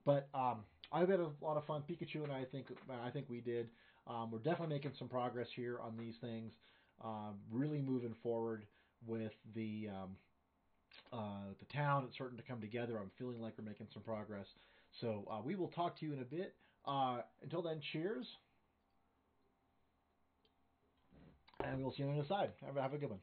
But I've had a lot of fun. Pikachu and I think we did. We're definitely making some progress here on these things. Really moving forward with the town. It's starting to come together. I'm feeling like we're making some progress. So we will talk to you in a bit. Until then, cheers. And we'll see you on the other side. Have a good one.